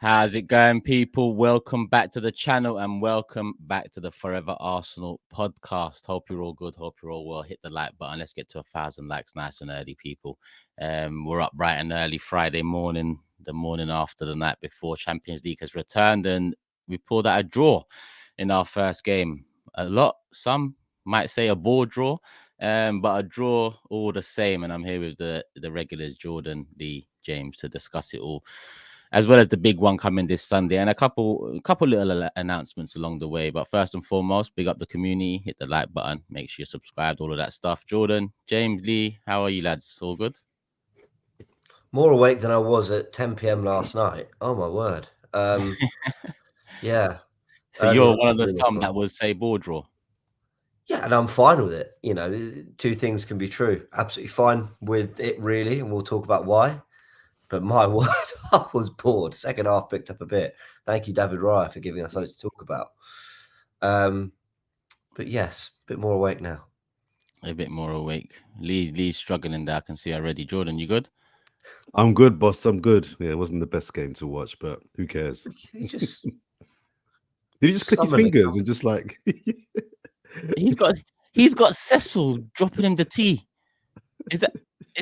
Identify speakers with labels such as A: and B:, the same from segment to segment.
A: How's it going, people? Welcome back to the channel and welcome back to the Fourever Arsenal podcast. Hope you're all good. Hope you're all well. Hit the like button. Let's get to 1,000 likes nice and early, people. We're up bright and early Friday morning, the morning after the night before Champions League has returned, and we pulled out a draw in our first game. Some might say a bore draw, but a draw all the same. And I'm here with the regulars, Jordan, Lee, James, to discuss it all, as well as the big one coming this Sunday, and a couple little announcements along the way. But first and foremost, big up the community, hit the like button, make sure you're subscribed, all of that stuff. Jordan, James, Lee, how are you lads? All good?
B: More awake than I was at 10 p.m. last night. Oh my word. Yeah.
A: So you're one of the some that would say ball draw.
B: Yeah, and I'm fine with it. You know, two things can be true. Absolutely fine with it, really, and we'll talk about why. But my word, I was bored. Second half picked up a bit. Thank you, David Raya, for giving us something to talk about. But yes, a bit more awake now.
A: A bit more awake. Lee's struggling there. I can see already. Jordan, you good?
C: I'm good, boss. I'm good. Yeah, it wasn't the best game to watch, but who cares?
B: He just
C: did he just click his fingers and just like
A: he's got Cecil dropping him the tea. Is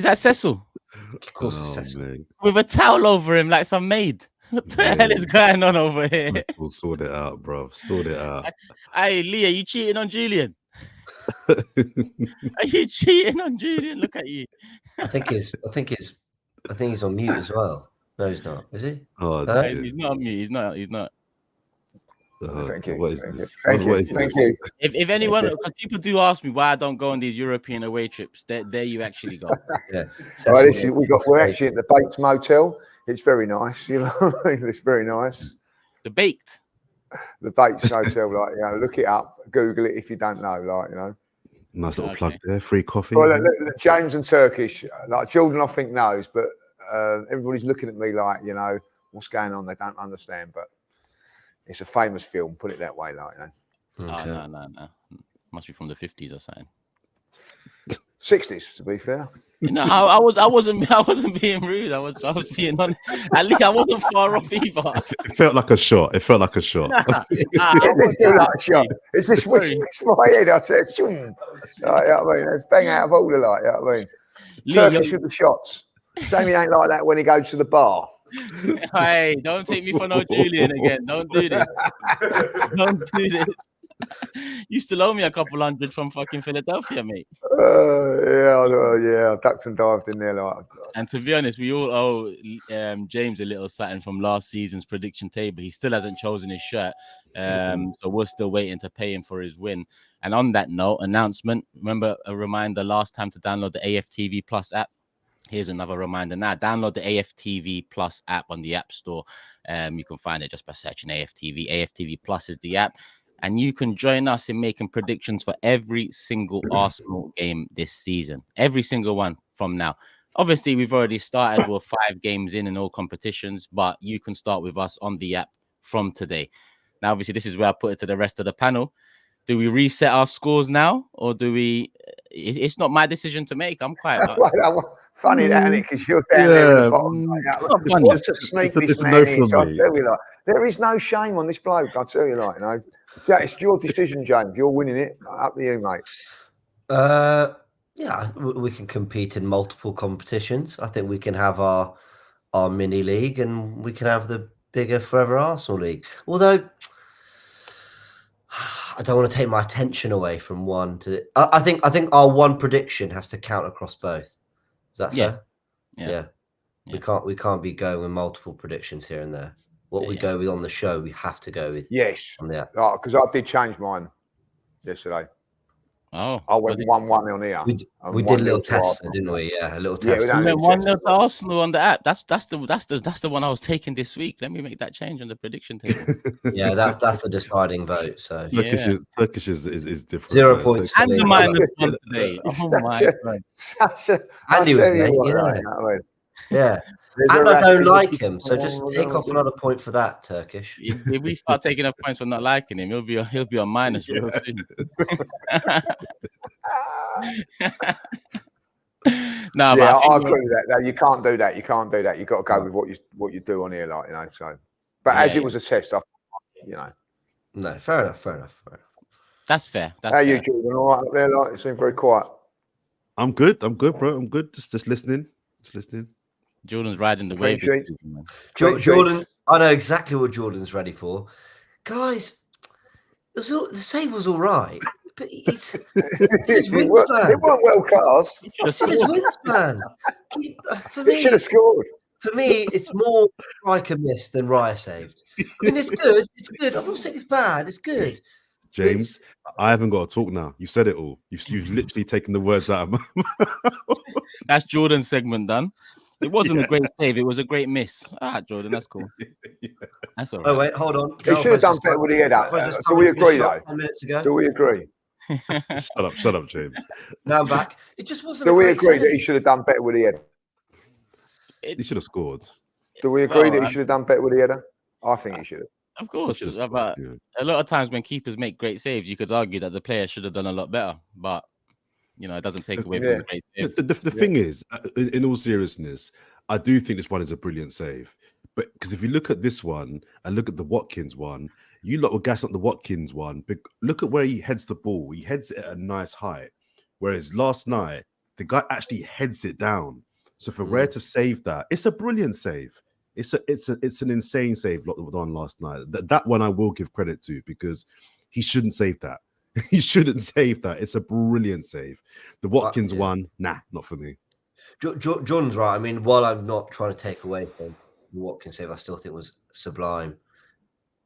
A: that Cecil?
B: Of course, it's Cecil.
A: With a towel over him like some maid. What the hell is going on over here?
C: We'll sort it out, bro. Sort it out.
A: Hey, Lee, are you cheating on Julian? Are you cheating on Julian? Look at you.
B: I think he's on mute as well. No, he's not. Is he?
C: Oh,
A: no, he's not on mute. He's not.
C: Thank you. What is this?
D: Thank you.
A: If anyone, because people do ask me why I don't go on these European away trips, there you actually go.
B: Yeah.
D: Well, we're actually at the Baked Motel. It's very nice, you know. It's very nice.
A: The Baked
D: Hotel, like, you know, look it up, Google it if you don't know, like, you know.
C: Nice little plug there, free coffee.
D: Well, look, James and Turkish, like Jordan, I think knows, but everybody's looking at me like, you know, what's going on? They don't understand, but it's a famous film. Put it that way, like, you know.
A: Okay. Oh, no. Must be from the 50s or something.
D: 60s, to be fair.
A: No, I wasn't being rude. I was being honest. At least I wasn't far off either.
C: It felt like a shot.
D: It felt like a shot. It just whisked my head. I said, "Shum." You know what I mean? It's bang out of order, like, you know what I mean? Turkish with the shots. Jamie ain't like that when he goes to the bar.
A: Hey, don't take me for no Julian again. Don't do this. Don't do this. You still owe me a couple hundred from fucking Philadelphia, mate.
D: Yeah, ducks and dived in there. Like.
A: And to be honest, we all owe James a little something from last season's prediction table. He still hasn't chosen his shirt, so we're still waiting to pay him for his win. And on that note, announcement, remember a reminder last time to download the AFTV Plus app. Here's another reminder now. Download the AFTV Plus app on the App Store. You can find it just by searching AFTV. AFTV Plus is the app. And you can join us in making predictions for every single Arsenal game this season. Every single one from now. Obviously, we've already started. We're 5 games in all competitions. But you can start with us on the app from today. Now, obviously, this is where I put it to the rest of the panel. Do we reset our scores now? Or do we... It's not my decision to make. I'm quite...
D: Funny that, isn't it? Because you're down there at the bottom. Like, there is no shame on this bloke. I'll tell you, like, you know. Yeah, it's your decision, James. You're winning it. Up to you, mate.
B: Yeah, we can compete in multiple competitions. I think we can have our mini league, and we can have the bigger Fourever Arsenal league. Although I don't want to take my attention away from one to the, I think our one prediction has to count across both. Is that fair? Yeah. We can't be going with multiple predictions here and there. What we go with on the show, we have to go with.
D: Yes. Because I did change mine yesterday.
A: Oh.
D: I went 1-1 on here.
B: We did a little test, didn't we? Yeah, a little test.
A: We went 1-0 to Arsenal on the app. That's the one I was taking this week. Let me make that change on the prediction table.
B: Yeah, that's the deciding vote. So
C: Turkish is different.
B: 0 points.
A: And the -1 today. Oh my God.
B: Andy was late. Yeah. And I don't like him, so just take off another point for that, Turkish.
A: If we start taking off points for not liking him, he'll be on minus real soon. No,
D: I agree with that. No, you can't do that. You got to go with what you do on here, like, you know. So But as it was a test,
B: No, fair enough.
A: That's fair.
D: How you, Jordan? All right up there? Like, you seem very quiet.
C: I'm good, bro. I'm good. Just listening.
A: Jordan's riding the wave.
B: Jordan, I know exactly what Jordan's ready for. Guys, the save was all right, but it's his wingspan.
D: It weren't well cast.
B: It's his wingspan. For me,
D: he should have scored.
B: For me, it's more striker miss than Raya saved. I mean, it's good. It's good. I'm not saying it's bad. It's good.
C: James, I haven't got to talk now. You said it all. You've literally taken the words out of my mouth.
A: That's Jordan's segment done. It wasn't a great save. It was a great miss. Jordan, that's cool. That's all right.
B: Oh, wait, hold on.
D: He should have done better with the head out. Do we agree, though?
B: 10 minutes ago.
D: Do we agree?
C: Shut up, James.
B: Now I'm back. It just wasn't.
D: Do we agree that he should have done better with the header?
C: He should have scored.
D: Do we agree that he should have done better with the header? I think he should have.
A: Of course. But a lot of times when keepers make great saves, you could argue that the player should have done a lot better. But, it doesn't take away from the great save.
C: The thing is, in all seriousness, I do think this one is a brilliant save. But because if you look at this one and look at the Watkins one, you lot will gas up the Watkins one. But look at where he heads the ball. He heads it at a nice height. Whereas last night, the guy actually heads it down. So for Raya to save that, it's a brilliant save. It's an insane save done last night. That one I will give credit to because he shouldn't save that. He shouldn't save that. It's a brilliant save. The Watkins one, nah, not for me.
B: John's right. I mean, while I'm not trying to take away from the Watkins save, I still think it was sublime.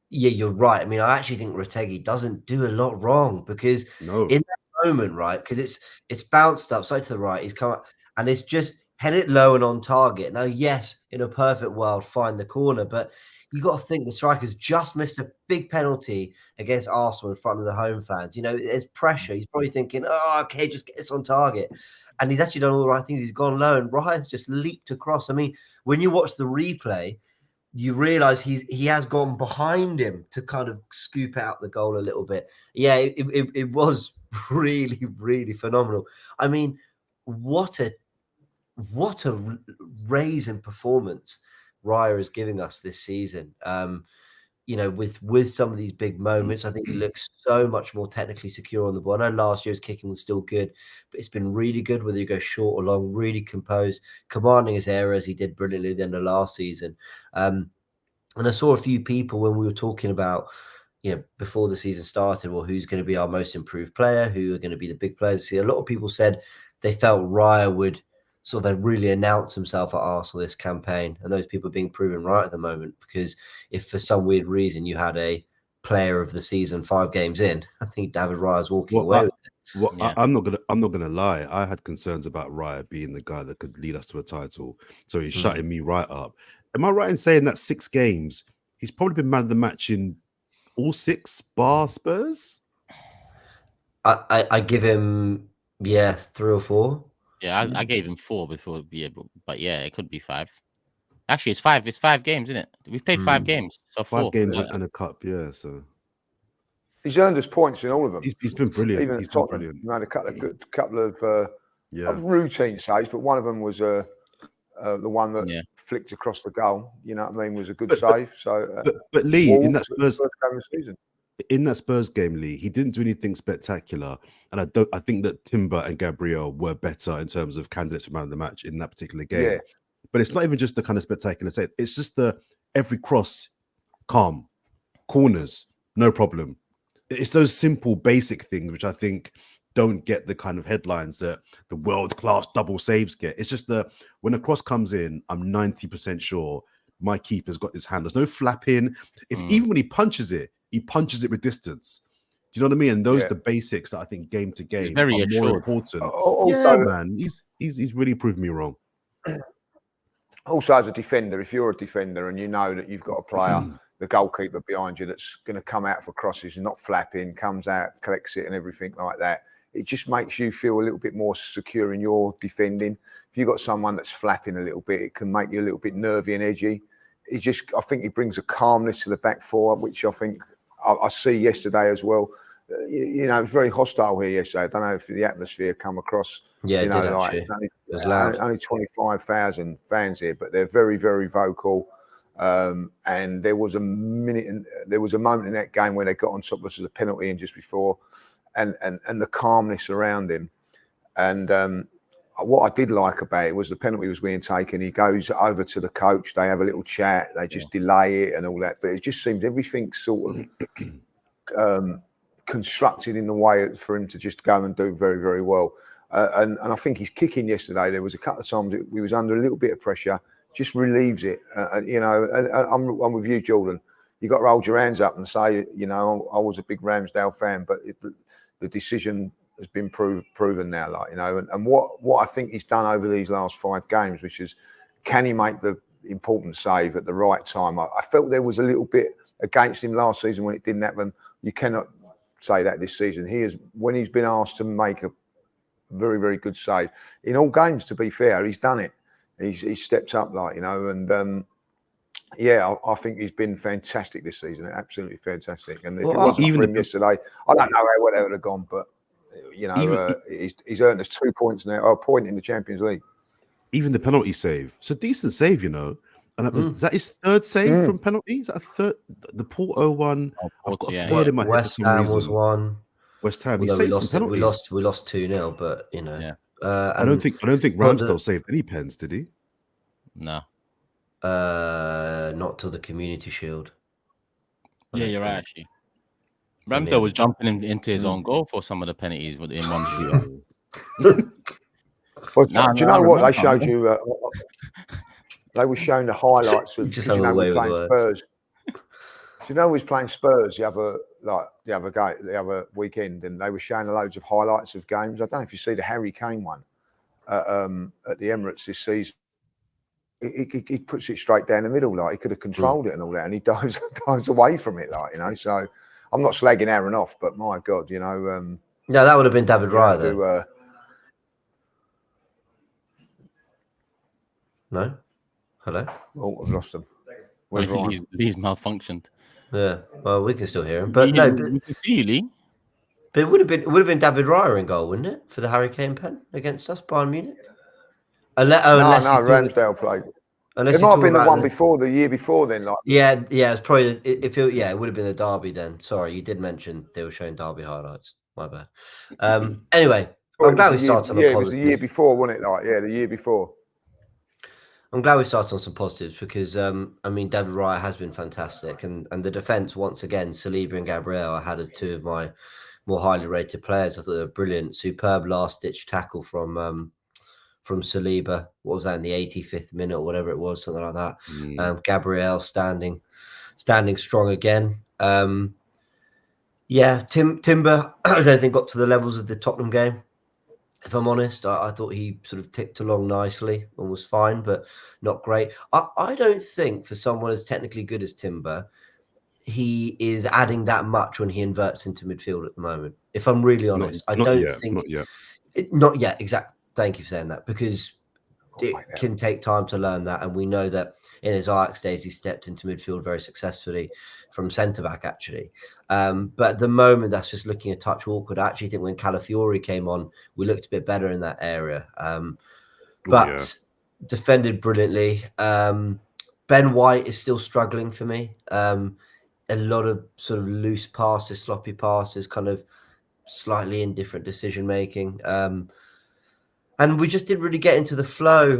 B: Yeah, you're right. I mean, I actually think Retegui doesn't do a lot wrong because in that moment, right, because it's bounced up side to the right, he's come up and it's just head it low and on target. Now, yes, in a perfect world, find the corner, but you got to think the striker's just missed a big penalty against Arsenal in front of the home fans. There's pressure. He's probably thinking, okay, just get this on target. And he's actually done all the right things. He's gone low and Ryan's just leaped across. I mean, when you watch the replay, you realize he has gone behind him to kind of scoop out the goal a little bit. Yeah, it was really, really phenomenal. I mean, what a raise in performance Raya is giving us this season. With some of these big moments, I think he looks so much more technically secure on the ball. I know last year's kicking was still good, but it's been really good whether you go short or long, really composed, commanding his area as he did brilliantly at the end of last season. And I saw a few people when we were talking about, before the season started, well, who's going to be our most improved player? Who are going to be the big players? See, a lot of people said they felt Raya would sort of really announce himself at Arsenal this campaign, and those people are being proven right at the moment, because if for some weird reason you had a player of the season 5 games in, I think David Raya's walking away with it.
C: I'm not gonna lie. I had concerns about Raya being the guy that could lead us to a title, so he's shutting me right up. Am I right in saying that 6 games he's probably been man of the match in all 6 bar Spurs?
B: I give him 3 or 4.
A: Yeah, I gave him 4 before, but yeah, it could be 5. Actually, it's 5. It's 5 games, isn't it? We've played 5 games, so 4.
C: 5 games and a cup, yeah. So
D: he's earned us points in all of them.
C: He's been brilliant.
D: Even
C: he's
D: been
C: brilliant.
D: He made a couple of routine saves, but one of them was the one that flicked across the goal. You know what I mean? Was a good save.
C: But Lee,
D: Wolves,
C: in that Spurs
D: first game of the season.
C: In that Spurs game, Lee, he didn't do anything spectacular, and I think that Timber and Gabriel were better in terms of candidates for man of the match in that particular game. Yeah. But it's not even just the kind of spectacular save; it's just every cross, calm, corners, no problem. It's those simple, basic things which I think don't get the kind of headlines that the world-class double saves get. It's just when a cross comes in, I'm 90% sure my keeper's got his hand. There's no flapping. Even when he punches it with distance. Do you know what I mean? And those are the basics that I think game to game are more important. Man, he's really proved me wrong.
D: Also, as a defender, if you're a defender and you know that you've got a player, the goalkeeper behind you, that's going to come out for crosses and not flapping, comes out, collects it and everything like that, it just makes you feel a little bit more secure in your defending. If you've got someone that's flapping a little bit, it can make you a little bit nervy and edgy. I think he brings a calmness to the back four, which I think I see yesterday as well. It was very hostile here yesterday. I don't know if the atmosphere come across.
B: Yeah, it did actually.
D: It was loud. Only 25,000 fans here, but they're very, very vocal. And there was a moment in that game where they got on top of us with a penalty and just before, and the calmness around him. And what I did like about it was the penalty was being taken. He goes over to the coach. They have a little chat. They just delay it and all that. But it just seems everything sort of constructed in the way for him to just go and do very, very well. And I think his kicking yesterday, there was a couple of times we was under a little bit of pressure, just relieves it. And I'm with you, Jordan. You got to hold your hands up and say, I was a big Ramsdale fan, but the decision has been proven now, and what I think he's done over these last 5 games, which is, can he make the important save at the right time? I felt there was a little bit against him last season when it didn't happen. You cannot say that this season. When he's been asked to make a very, very good save in all games, to be fair, he's done it. He's stepped up, and I think he's been fantastic this season. Absolutely fantastic. And if it wasn't for him yesterday, I don't know how it would have gone, but he's earned us 2 points now, or a point in the Champions League.
C: Even the penalty save, it's a decent save, And is that his 3rd save from penalty? Is that a 3rd? The Porto one, I've got a 3rd in my head.
B: West Ham was one.
C: West Ham.
B: We lost 2-0, but
C: I don't think Ramsdale saved any pens, did he?
A: No.
B: Not till the Community Shield.
A: Yeah, you're right, actually. Ramsdale was jumping into his own goal for some of the penalties in one shoot.
D: Do you know what they showed you? They were showing the highlights of
B: just playing
D: Spurs. Do you know he was playing Spurs the other weekend, and they were showing loads of highlights of games. I don't know if you see the Harry Kane one at the Emirates this season. He puts it straight down the middle, he could have controlled it and all that, and he dives away from it, So I'm not slagging Aaron off, but my God,
B: no, that would have been David Raya, though. No? Hello?
D: Oh, I've lost him.
A: He's malfunctioned.
B: Yeah, well, we can still hear him, but we
A: can see you, Lee.
B: But it would have been David Raya in goal, wouldn't it, for the Harry Kane pen against us, Bayern Munich? Unless
D: Ramsdale played. It might have been the year before then.
B: It's probably it would have been the derby then. Sorry, you did mention they were showing derby highlights. My bad. Anyway, I'm glad we started on a positive.
D: It was the year before, wasn't it? The year before.
B: I'm glad we started on some positives because David Raya has been fantastic, and the defense once again, Saliba and Gabriel, I had as 2 of my more highly rated players. I thought they were brilliant. Superb last ditch tackle from Saliba. What was that, in the 85th minute or whatever it was, something like that. Gabriel standing strong again. Timber, I don't think got to the levels of the Tottenham game. If I'm honest, I thought he sort of ticked along nicely and was fine, but not great. I don't think for someone as technically good as Timber, he is adding that much when he inverts into midfield at the moment. If I'm really honest, I don't think not yet. Exactly. Thank you for saying that, because it can take time to learn that, and we know that in his Ajax days he stepped into midfield very successfully from centre back actually. But at the moment that's just looking a touch awkward. I actually think when Calafiori came on, we looked a bit better in that area. Defended brilliantly. Ben White is still struggling for me. A lot of sort of loose passes, sloppy passes, kind of slightly indifferent decision making. And we just didn't really get into the flow.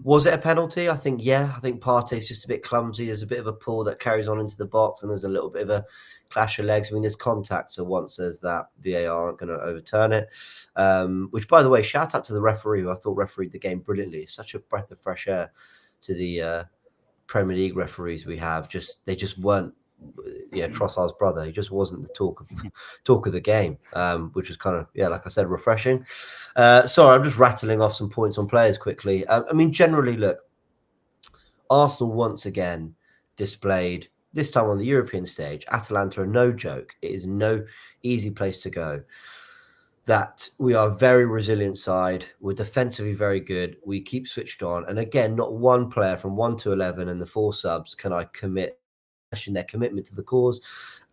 B: Was it a penalty? I think Partey's just a bit clumsy. There's a bit of a pull that carries on into the box, and there's a little bit of a clash of legs. I mean, there's contact, so once there's that, VAR aren't going to overturn it. Which, by the way, shout out to the referee, who I thought refereed the game brilliantly. It's such a breath of fresh air to the Premier League referees we have. They just weren't. Trossard's brother. He just wasn't the talk of the game, which was kind of, like I said, refreshing. Sorry, I'm just rattling off some points on players quickly. Generally, look, Arsenal once again displayed, this time on the European stage, Atalanta are no joke. It is no easy place to go. That we are a very resilient side. We're defensively very good. We keep switched on. And again, not one player from 1 to 11 and the 4 subs can I question their commitment to the cause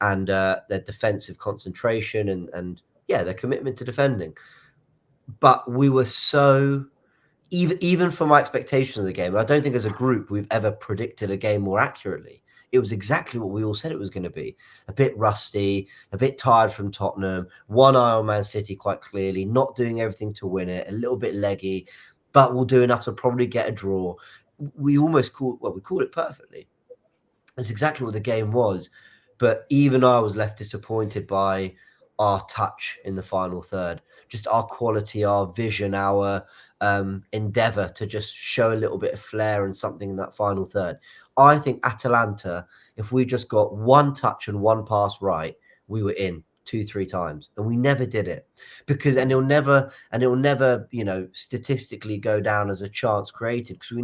B: and their defensive concentration and their commitment to defending. But we were so even from my expectations of the game, I don't think as a group we've ever predicted a game more accurately. It was exactly what we all said it was going to be. A bit rusty, a bit tired from Tottenham, one eye on Man City quite clearly, not doing everything to win it, a little bit leggy, but we'll do enough to probably get a draw. We almost called it perfectly. That's exactly what the game was. But even I was left disappointed by our touch in the final third. Just our quality, our vision, our endeavour to just show a little bit of flair and something in that final third. I think Atalanta, if we just got one touch and one pass right, we were in 2-3 times, and we never did it and it'll never, statistically go down as a chance created because we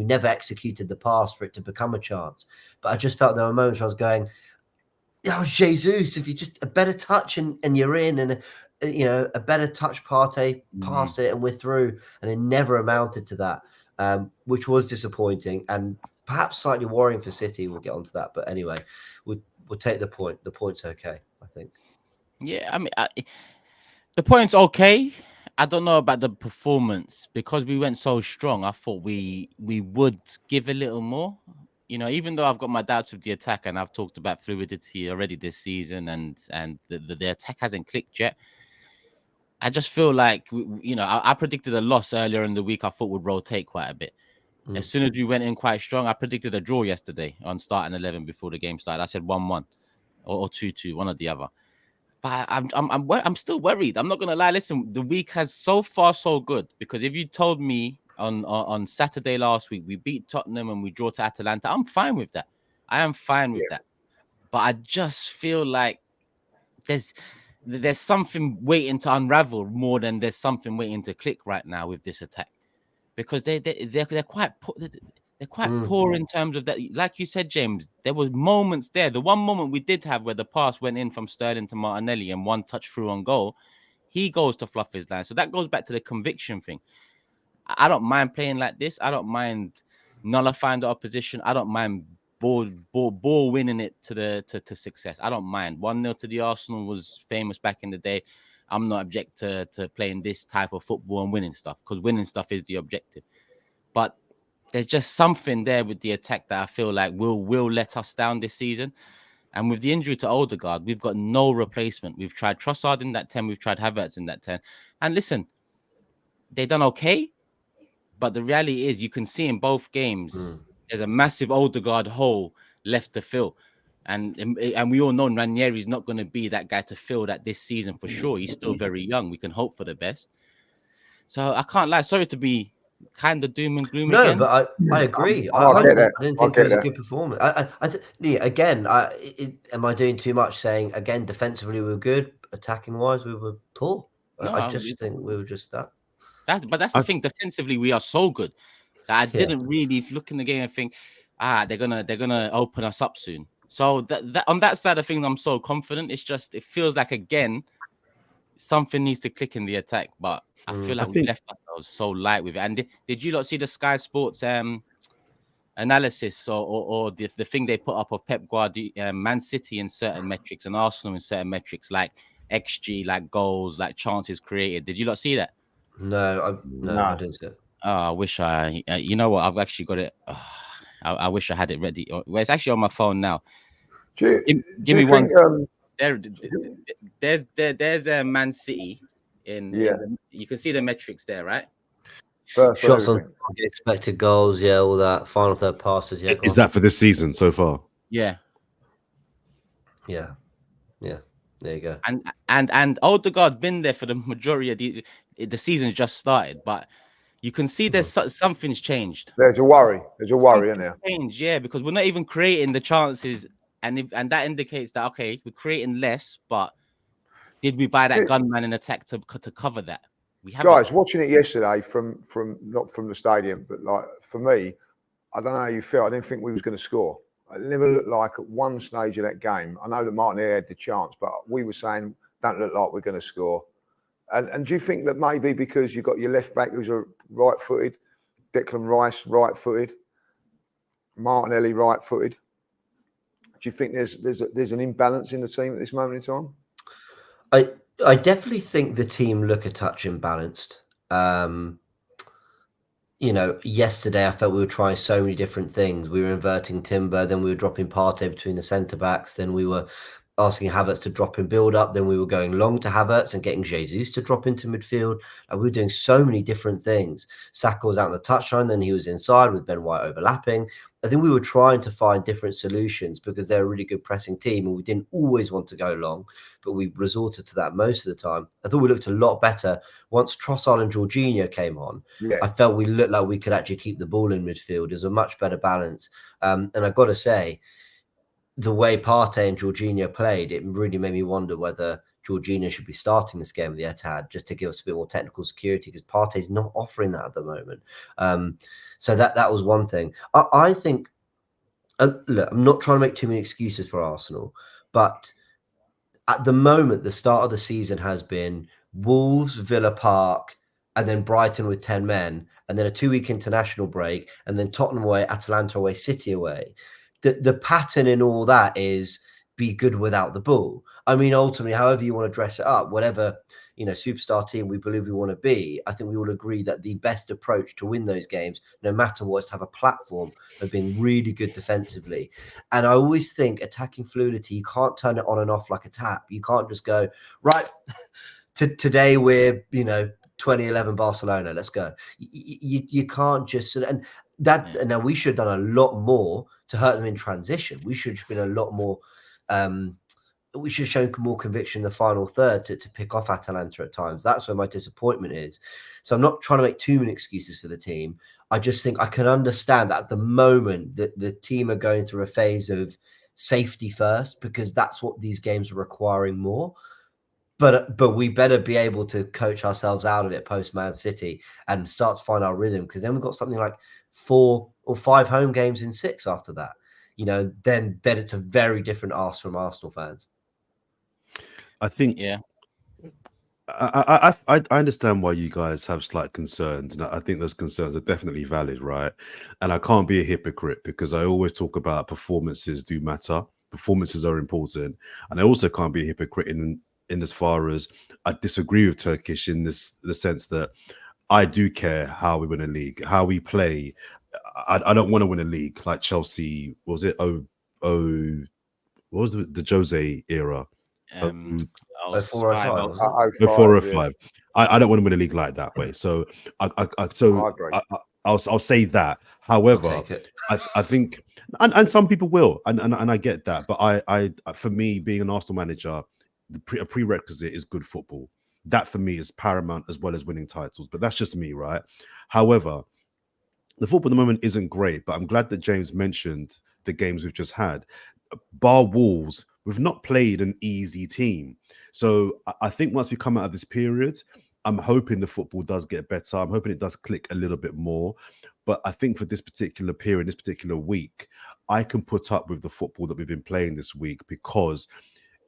B: never executed the pass for it to become a chance. But I just felt there were moments where I was going, oh, Jesus, if you just a better touch and you're in, and a better touch Partey, pass it and we're through, and it never amounted to that, which was disappointing and perhaps slightly worrying for City. We'll get onto that, but anyway, we'll take the point. The point's okay, I think.
A: Yeah, I mean, the point's okay. I don't know about the performance because we went so strong. I thought we would give a little more. Even though I've got my doubts with the attack, and I've talked about fluidity already this season, and the attack hasn't clicked yet. I just feel like I predicted a loss earlier in the week. I thought would rotate quite a bit. As soon as we went in quite strong, I predicted a draw yesterday on starting 11 before the game started. I said 1-1 or 2-2, one or the other. But I'm still worried. I'm not gonna lie. Listen, the week has so far so good, because if you told me on Saturday last week we beat Tottenham and we draw to Atalanta, I'm fine with that. I am fine with that. But I just feel like there's something waiting to unravel more than there's something waiting to click right now with this attack, because they're quite poor in terms of that. Like you said, James, there was moments there. The one moment we did have where the pass went in from Sterling to Martinelli and one touch through on goal, he goes to fluff his line. So that goes back to the conviction thing. I don't mind playing like this. I don't mind nullifying the opposition. I don't mind ball winning it to success. I don't mind. 1-0 to the Arsenal was famous back in the day. I'm not object to playing this type of football and winning stuff, because winning stuff is the objective. But there's just something there with the attack that I feel like will let us down this season. And with the injury to Odegaard, we've got no replacement. We've tried Trossard in that 10. We've tried Havertz in that 10. And listen, they done okay. But the reality is, you can see in both games, there's a massive Odegaard hole left to fill. And we all know Ranieri's not going to be that guy to fill that this season for sure. He's still very young. We can hope for the best. So I can't lie. Sorry to be kind of doom and gloom again.
B: No, but I agree. I didn't think it was a good performance. Again, am I doing too much saying, again, defensively we were good, attacking wise we were poor? No, I just think we were just that.
A: But that's the thing. Defensively, we are so good that I didn't really look in the game and think, they're gonna open us up soon. So that on that side of things, I'm so confident. It's just, it feels like, again, something needs to click in the attack. But I feel like we left ourselves so light with it. And did you lot see the Sky Sports analysis or the thing they put up of Pep Guardiola, Man City in certain metrics and Arsenal in certain metrics, like XG, like goals, like chances created? Did you lot see that?
B: No, I didn't see it.
A: Oh, I wish you know what? I've actually got it. I wish I had it ready. Well, it's actually on my phone now. Give me one. There's a Man City in you can see the metrics there, right?
B: Shots on expected goals, all that final third passes.
C: Is that for this season so far?
A: Yeah.
B: There you go.
A: And Odegaard's been there for the majority of the season's just started, but you can see there's something's changed.
D: There's a worry. Isn't there?
A: Change, because we're not even creating the chances, and that indicates that we're creating less. But did we buy that gunman in attack to cover that? We haven't.
D: Guys, watching it yesterday from not from the stadium, but like for me, I don't know how you felt. I didn't think we was going to score. It never looked like at one stage of that game. I know that Martinelli had the chance, but we were saying, don't look like we're going to score. And do you think that maybe because you've got your left back who's a right-footed, Declan Rice right-footed, Martinelli right-footed, do you think there's an imbalance in the team at this moment in time?
B: I definitely think the team look a touch imbalanced. yesterday I felt we were trying so many different things. We were inverting Timber, then we were dropping Partey between the centre backs, then we were asking Havertz to drop in build up, then we were going long to Havertz and getting Jesus to drop into midfield. And we were doing so many different things. Saka was out on the touchline, then he was inside with Ben White overlapping. I think we were trying to find different solutions because they're a really good pressing team and we didn't always want to go long, but we resorted to that most of the time. I thought we looked a lot better once Trossard and Jorginho came on.
D: Yeah.
B: I felt we looked like we could actually keep the ball in midfield. There's a much better balance. And I've got to say, the way Partey and Jorginho played, it really made me wonder whether Jorginho should be starting this game with the Etihad just to give us a bit more technical security because Partey's not offering that at the moment. So that was one thing. I think, look, I'm not trying to make too many excuses for Arsenal, but at the moment, the start of the season has been Wolves, Villa Park, and then Brighton with 10 men, and then a 2-week international break, and then Tottenham away, Atalanta away, City away. The pattern in all that is be good without the ball. I mean, ultimately, however you want to dress it up, whatever superstar team we believe we want to be, I think we all agree that the best approach to win those games, no matter what, is to have a platform of being really good defensively. And I always think attacking fluidity, you can't turn it on and off like a tap. You can't just go, right, today we're, 2011 Barcelona, let's go. You can't just, and that, now we should have done a lot more to hurt them in transition. We should have been a lot more, we should have shown more conviction in the final third to pick off Atalanta at times. That's where my disappointment is. So I'm not trying to make too many excuses for the team. I just think I can understand that at the moment that the team are going through a phase of safety first, because that's what these games are requiring more. But we better be able to coach ourselves out of it post Man City and start to find our rhythm, because then we've got something like 4 or 5 home games in 6 after that. Then it's a very different ask from Arsenal fans.
C: I think,
A: yeah,
C: I understand why you guys have slight concerns, and I think those concerns are definitely valid, right? And I can't be a hypocrite because I always talk about performances do matter. Performances are important, and I also can't be a hypocrite in as far as I disagree with Turkish in the sense that I do care how we win a league, how we play. I don't want to win a league like Chelsea. What was it? What was the Jose era?
B: 405.
C: 405. I don't want to win a league like that way. So I'll say that. However, I think, and some people will, and I get that. But I for me, being an Arsenal manager, a prerequisite is good football. That for me is paramount, as well as winning titles. But that's just me, right? However, the football at the moment isn't great, but I'm glad that James mentioned the games we've just had. Bar Wolves, we've not played an easy team. So I think once we come out of this period, I'm hoping the football does get better. I'm hoping it does click a little bit more. But I think for this particular period, this particular week, I can put up with the football that we've been playing this week, because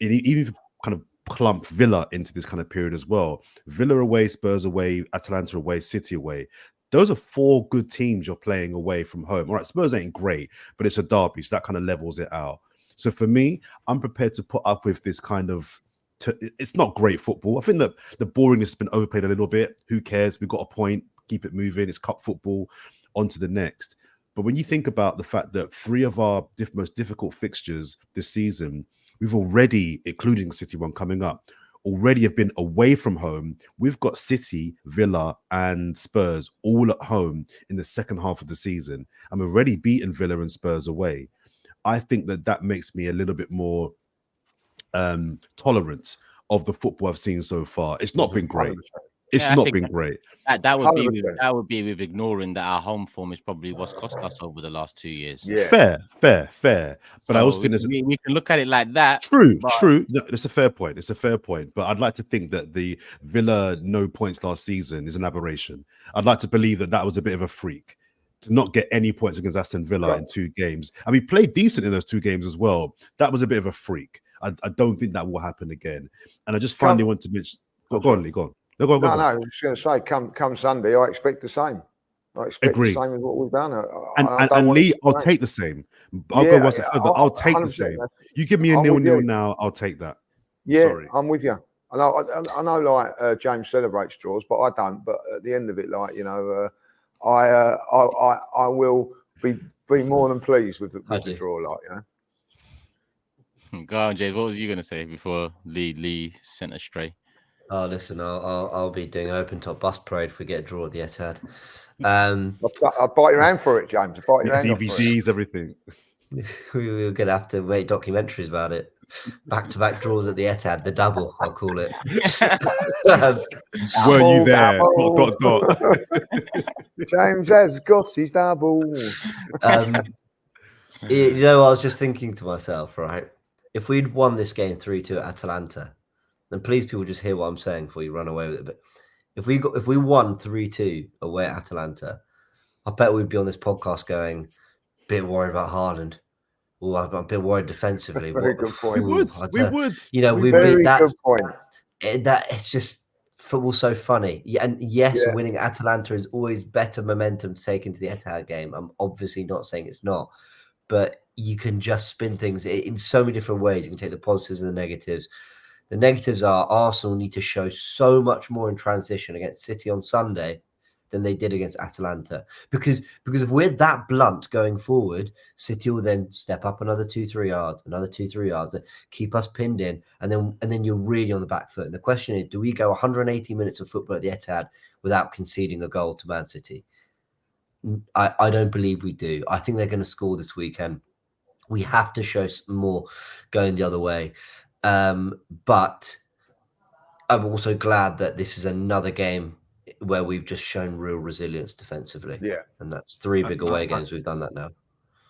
C: even if you kind of clump Villa into this kind of period as well, Villa away, Spurs away, Atalanta away, City away, those are 4 good teams you're playing away from home. All right, Spurs ain't great, but it's a derby, so that kind of levels it out. So for me, I'm prepared to put up with this kind of, it's not great football. I think that the boringness has been overplayed a little bit. Who cares? We've got a point, keep it moving. It's cup football, on to the next. But when you think about the fact that 3 of our most difficult fixtures this season, we've already, including City one coming up, already have been away from home. We've got City, Villa, and Spurs all at home in the second half of the season, and we've already beaten Villa and Spurs away. I think that makes me a little bit more tolerant of the football I've seen so far. It's not been great. It's not been great.
A: That would be with ignoring that our home form is probably what's cost us over the last 2 years.
C: Yeah. Fair. But I also think
A: we can look at it like that.
C: True. No, it's a fair point. But I'd like to think that the Villa no points last season is an aberration. I'd like to believe that was a bit of a freak to not get any points against Aston Villa in 2 games. And we played decent in those 2 games as well. That was a bit of a freak. I don't think that will happen again. And I just finally want to mention. Go on, Lee. Go on. No,
D: I was just going to say, come Sunday, I expect the same. I expect the same as what we've done.
C: And Lee, I'll take the same. I'll go one step further. I'll take the same. You give me a 0-0 now, I'll take that.
D: Yeah, sorry. I'm with you. I know, like James celebrates draws, but I don't. But at the end of it, I will be more than pleased with the draw, like, you know.
A: Go on, Jade. What was you going to say before Lee sent astray?
B: Oh, listen, I'll be doing an open top bus parade if we get a draw at the Etihad.
D: I'll bite your hand for it, James. I'll bite your hand
C: DVDs,
D: off for it.
C: Everything.
B: We're going to have to make documentaries about it. Back-to-back draws at the Etihad, the double, I'll call it.
C: Were you there? Dot.
D: James has got his double.
B: You know, I was just thinking to myself, right? If we'd won this game 3-2 at Atalanta, then please people just hear what I'm saying before you run away with it. But if we won 3-2 away at Atalanta, I bet we'd be on this podcast going, a bit worried about Haaland. Oh, I'm a bit worried defensively.
D: Very good point.
C: We would.
B: You know, we'd
D: very
B: be
D: good point.
B: It's just football's so funny. Yeah, and yes, winning at Atalanta is always better momentum to take into the Etihad game. I'm obviously not saying it's not, but you can just spin things in so many different ways. You can take the positives and the negatives. The negatives are Arsenal need to show so much more in transition against City on Sunday than they did against Atalanta. Because if we're that blunt going forward, City will then step up another 2-3 yards, keep us pinned in, and then you're really on the back foot. And the question is, do we go 180 minutes of football at the Etihad without conceding a goal to Man City? I don't believe we do. I think they're going to score this weekend. We have to show some more going the other way. But I'm also glad that this is another game where we've just shown real resilience defensively.
D: Yeah.
B: And that's 3 big away games. We've done that now.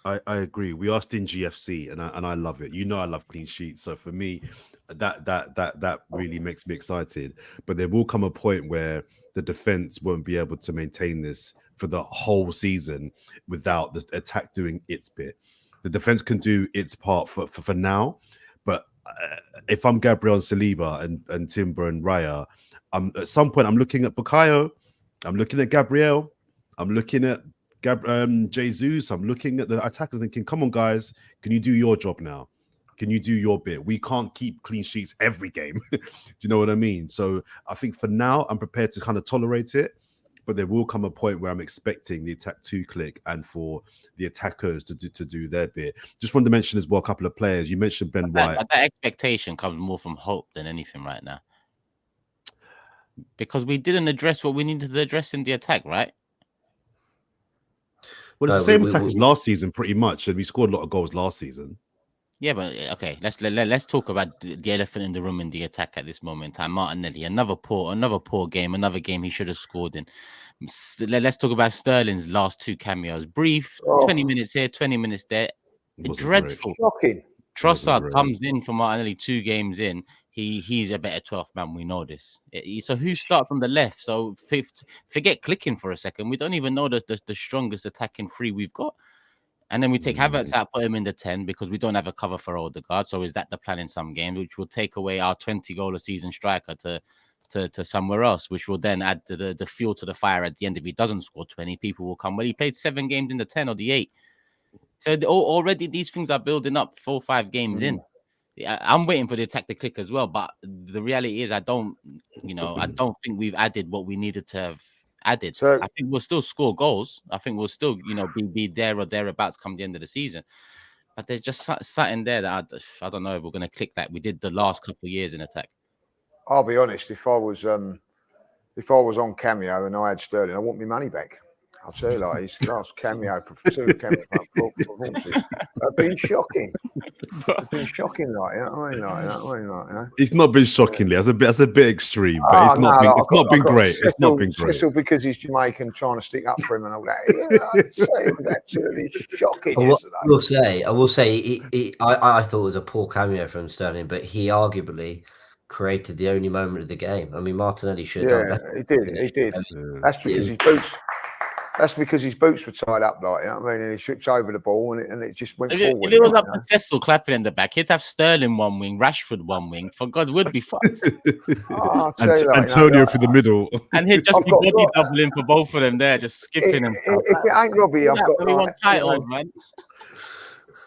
C: I agree. We are stingy FC, and I love it. You know, I love clean sheets. So for me, that really makes me excited. But there will come a point where the defense won't be able to maintain this for the whole season without the attack doing its bit. The defense can do its part for now, but if I'm Gabriel and Saliba and Timber and Raya, at some point I'm looking at Bukayo, I'm looking at Gabriel, I'm looking at Jesus, I'm looking at the attackers thinking, come on guys, can you do your job now? Can you do your bit? We can't keep clean sheets every game. Do you know what I mean? So I think for now I'm prepared to kind of tolerate it, but there will come a point where I'm expecting the attack to click and for the attackers to do their bit. Just wanted to mention as well a couple of players. You mentioned Ben White.
A: That expectation comes more from hope than anything right now. Because we didn't address what we needed to address in the attack, right?
C: Well, it's the same attack as last season, pretty much, and we scored a lot of goals last season.
A: Yeah, but okay, let's talk about the elephant in the room in the attack at this moment in time. Martinelli, another poor game, another game he should have scored in. Let's talk about Sterling's last 2 cameos. Brief, 20 minutes here, 20 minutes there. Dreadful.
D: Shocking.
A: Trossard comes in for Martinelli 2 games in. He's a better 12th man. We know this. So who starts from the left? So forget clicking for a second. We don't even know the strongest attacking 3 we've got. And then we take Havertz out, put him in the 10 because we don't have a cover for Odegaard. So is that the plan in some games, which will take away our 20-goal a season striker to somewhere else, which will then add the fuel to the fire at the end. If he doesn't score 20, people will come. Well, he played 7 games in the 10 or the 8. So already these things are building up 4 or 5 games in. I'm waiting for the attack to click as well. But the reality is I don't think we've added what we needed to have added. So, I think we'll still score goals. I think we'll still, be there or thereabouts come the end of the season. But there's just something there that I don't know if we're going to click like we did the last couple of years in attack.
D: I'll be honest. If I was on Cameo and I had Sterling, I want my money back. I'll tell you, like his last cameo performances have been shocking. It's been shocking,
C: It's not been shockingly. That's a bit extreme, but it's not been great. It's not been great.
D: Cecil, because he's Jamaican, trying to stick up for him and all that. It was absolutely shocking yesterday.
B: I will say, I thought it was a poor cameo from Sterling, but he arguably created the only moment of the game. I mean, Martinelli should have done better.
D: He did. That's because his boots. That's because his boots were tied up, like, you know what I mean? And he trips over the ball and it just went forward.
A: If it was up to Cecil clapping in the back, he'd have Sterling one wing, Rashford one wing. For God, would be fucked.
C: Antonio for the middle.
A: And he'd just be body doubling for both of them there, just skipping him.
D: If it ain't Robbie, I've got
A: one title, man.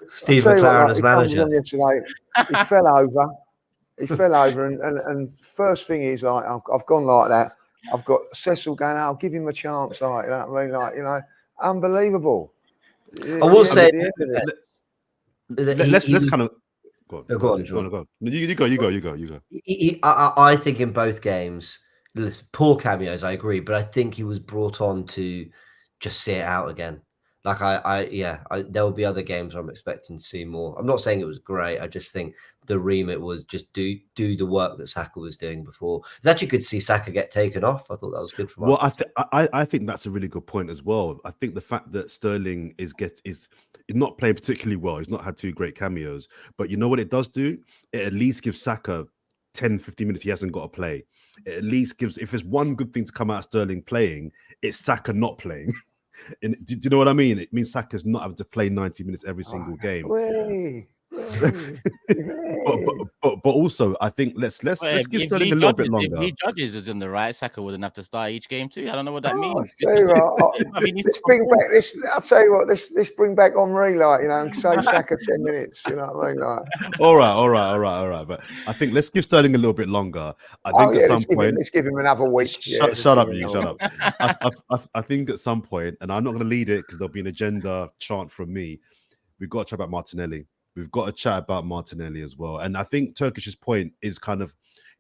B: Steve McLaren as manager.
D: He fell over. And first thing is, I've gone like that. I've got Cecil going, "I'll give him a chance." Like, you know what I mean? Like, you know, unbelievable.
B: I will say,
C: let's kind of go on.
B: John.
C: No, you go.
B: I think in both games, listen, poor cameos. I agree, but I think he was brought on to just see it out again. Like there will be other games where I'm expecting to see more. I'm not saying it was great. I just think the remit was just do the work that Saka was doing before. It's actually good to see Saka get taken off. I thought that was good for
C: Well, I think that's a really good point as well. I think the fact that Sterling is not playing particularly well. He's not had 2 great cameos, but you know what it does do? It at least gives Saka 10-15 minutes he hasn't got to play. It at least gives, if there's one good thing to come out of Sterling playing, it's Saka not playing. And do you know what I mean? It means Saka's not having to play 90 minutes every single game. but also, I think let's give Sterling a little bit longer.
A: If he judges is in the right, Saka wouldn't have to start each game too. I don't know what that means.
D: Let's bring back this. I'll tell you what. Let's bring back Henry, like, you know, and say Saka 10 minutes. You know what I mean? Like,
C: all right. But I think let's give Sterling a little bit longer. I think at some point,
D: let's give him another week.
C: Shut up. I think at some point, and I'm not going to lead it because there'll be an agenda chant from me. We've got to chat about Martinelli. We've got to chat about Martinelli as well. And I think Turkish's point is kind of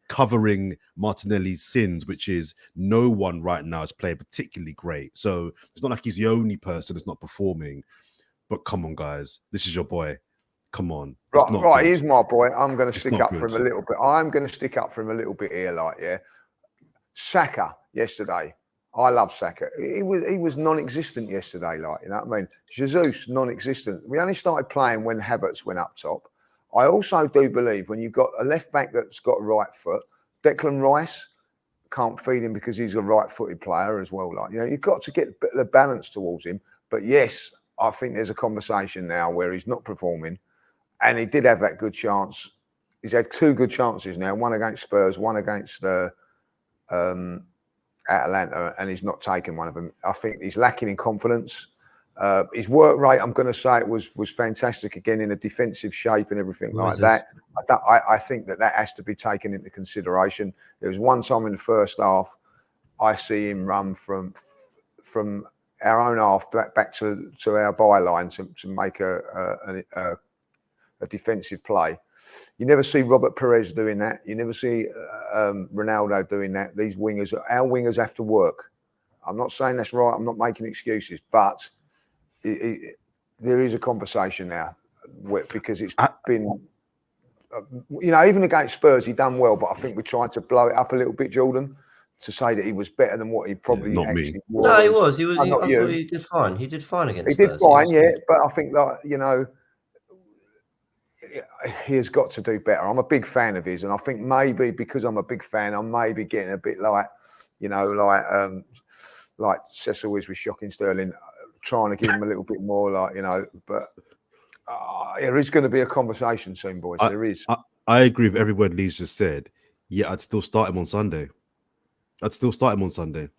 C: covering Martinelli's sins, which is no one right now is playing particularly great. So it's not like he's the only person that's not performing. But come on, guys. This is your boy. Come on.
D: Right, he's my boy. I'm going to stick up for him a little bit. I'm going to stick up for him a little bit here, like, yeah. Saka yesterday. I love Saka. He was non-existent yesterday, like, you know what I mean? Jesus, non-existent. We only started playing when Havertz went up top. I also do believe when you've got a left back that's got a right foot, Declan Rice can't feed him because he's a right-footed player as well. Like, you know, you've got to get a bit of the balance towards him. But yes, I think there's a conversation now where he's not performing, and he did have that good chance. He's had 2 good chances now, one against Spurs, one against Atalanta, and he's not taken one of them. I think he's lacking in confidence. His work rate, I'm going to say, it was fantastic again in a defensive shape and everything like that. I think that has to be taken into consideration. There was one time in the first half, I see him run from our own half back to our byline to make a defensive play. You never see Robert Perez doing that. You never see Ronaldo doing that. Our wingers have to work. I'm not saying that's right. I'm not making excuses, but there is a conversation now because it's been, you know, even against Spurs, he done well, but I think we tried to blow it up a little bit, Jordan, to say that he was better than what he probably actually was.
B: No, he was. I thought he did fine. He did fine against Spurs.
D: He did fine, yeah, but I think that, you know, he has got to do better. I'm a big fan of his, and I think maybe because I'm a big fan, I'm maybe getting a bit like, you know, like Cecil is with Shocking Sterling, trying to give him a little bit more, like, you know. But there is going to be a conversation soon, boys. There is.
C: I agree with every word Lee's just said. Yeah, I'd still start him on Sunday. Yeah. I would still start him on Sunday.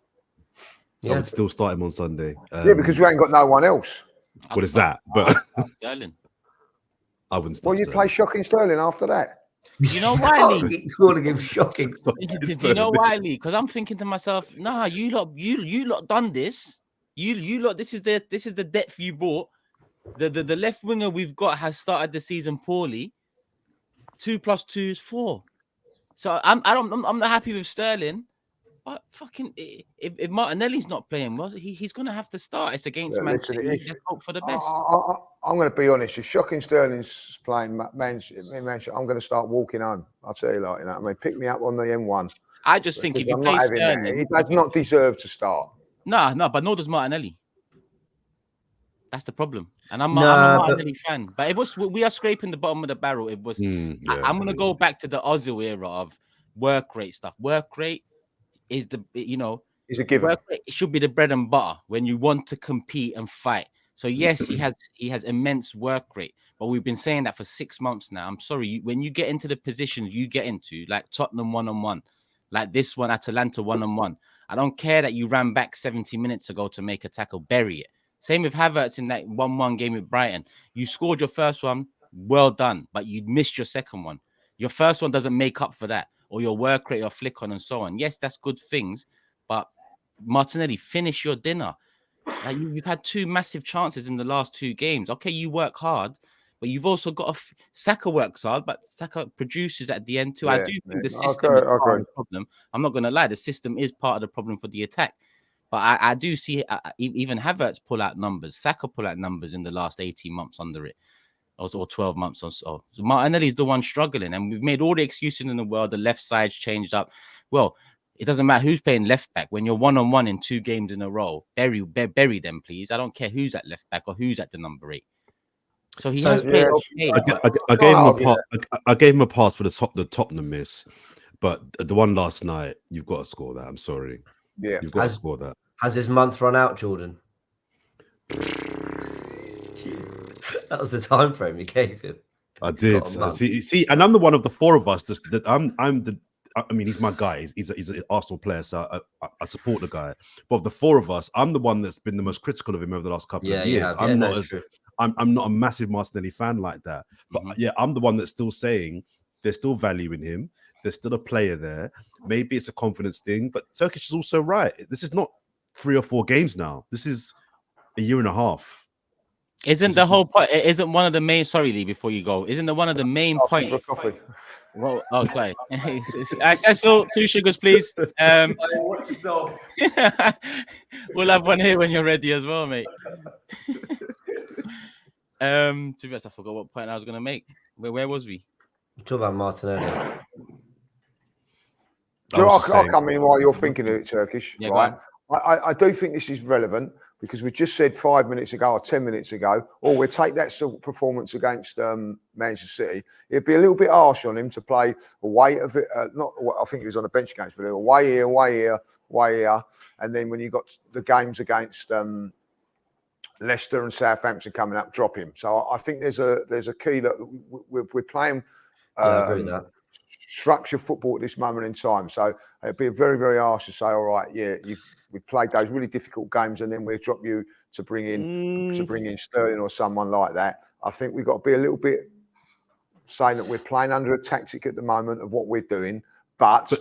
D: Yeah, because we ain't got no one else.
C: What is that? But
A: Sterling.
C: I wouldn't start.
D: Well, you play Shocking Sterling after that.
A: Do you know why, Lee?
B: Calling him shocking.
A: Do you know why, Lee? Because I'm thinking to myself, nah, you lot done this. You lot, this is the depth you bought. The left winger we've got has started the season poorly. 2 + 2 is 4. So I'm not happy with Sterling. But fucking, if Martinelli's not playing well, he's going to have to start. It's against Man City. Let's hope for the best.
D: I'm going to be honest. If Shocking Sterling's playing Manchester, I'm going to start walking home. I'll tell you, like, you know, I mean, pick me up on the M1.
A: I just think if you play Sterling,
D: he does not deserve to start.
A: No, but nor does Martinelli. That's the problem. And I'm a Martinelli fan. But we are scraping the bottom of the barrel. It was. I'm going to go back to the Ozil era of work rate stuff. Work rate is
D: is a given.
A: It should be the bread and butter when you want to compete and fight. So yes, he has immense work rate, but we've been saying that for 6 months now. I'm sorry, when you get into the positions you get into, like Tottenham 1-on-1, like this one, Atalanta 1-on-1, I don't care that you ran back 70 minutes ago to make a tackle, bury it. Same with Havertz in that 1-1 game with Brighton. You scored your first one, well done, but you missed your second one. Your first one doesn't make up for that, or your work rate, or flick on, and so on. Yes, that's good things, but Martinelli, finish your dinner. Like you've had 2 massive chances in the last 2 games. Okay, you work hard, but you've also got Saka works hard, but Saka produces at the end too. I do think the system is part of the problem. I'm not going to lie, the system is part of the problem for the attack. But I do see even Havertz pull out numbers, Saka pull out numbers in the last 18 months under it, or 12 months or so. So Martinelli's the one struggling, and we've made all the excuses in the world. The left side's changed up. Well, it doesn't matter who's playing left back when you're 1-on-1 in 2 games in a row. Bury them, please. I don't care who's at left back or who's at the number 8. So he has played okay.
C: I gave him a pass. I gave him a pass for the Tottenham miss, but the one last night, you've got to score that. I'm sorry.
D: Yeah,
C: you've got to score that.
B: Has his month run out, Jordan? That was the time frame you gave him.
C: I did. See, and I'm the one of the 4 of us. I mean, he's my guy. He's an Arsenal player, so I support the guy. But of the 4 of us, I'm the one that's been the most critical of him over the last couple of years. I'm not a massive Martinelli fan like that. But I'm the one that's still saying there's still value in him. There's still a player there. Maybe it's a confidence thing, but Turkish is also right. This is not 3 or 4 games now. This is a year and a half.
A: Isn't the whole point? Isn't one of the main? Sorry, Lee. Before you go, isn't one of the main points? Well, okay. I said so. 2 sugars, please.
B: Watch yourself.
A: We'll have one here when you're ready as well, mate. To be honest, I forgot what point I was going to make. Where was we?
B: Talk about Martinelli.
D: I'll come in while you're thinking of it, Turkish.
A: Yeah,
D: right? I do think this is relevant because we just said 5 minutes ago or 10 minutes ago, we'll take that sort of performance against Manchester City. It'd be a little bit harsh on him to play away of it. I think he was on the bench against Villa. Away here. And then when you got the games against Leicester and Southampton coming up, drop him. So I think there's a key that we're playing
B: I agree with that.
D: Structure football at this moment in time. So it'd be very, very harsh to say, all right, we've played those really difficult games and then we'll drop you to bring in Sterling or someone like that. I think we've got to be a little bit saying that we're playing under a tactic at the moment of what we're doing. But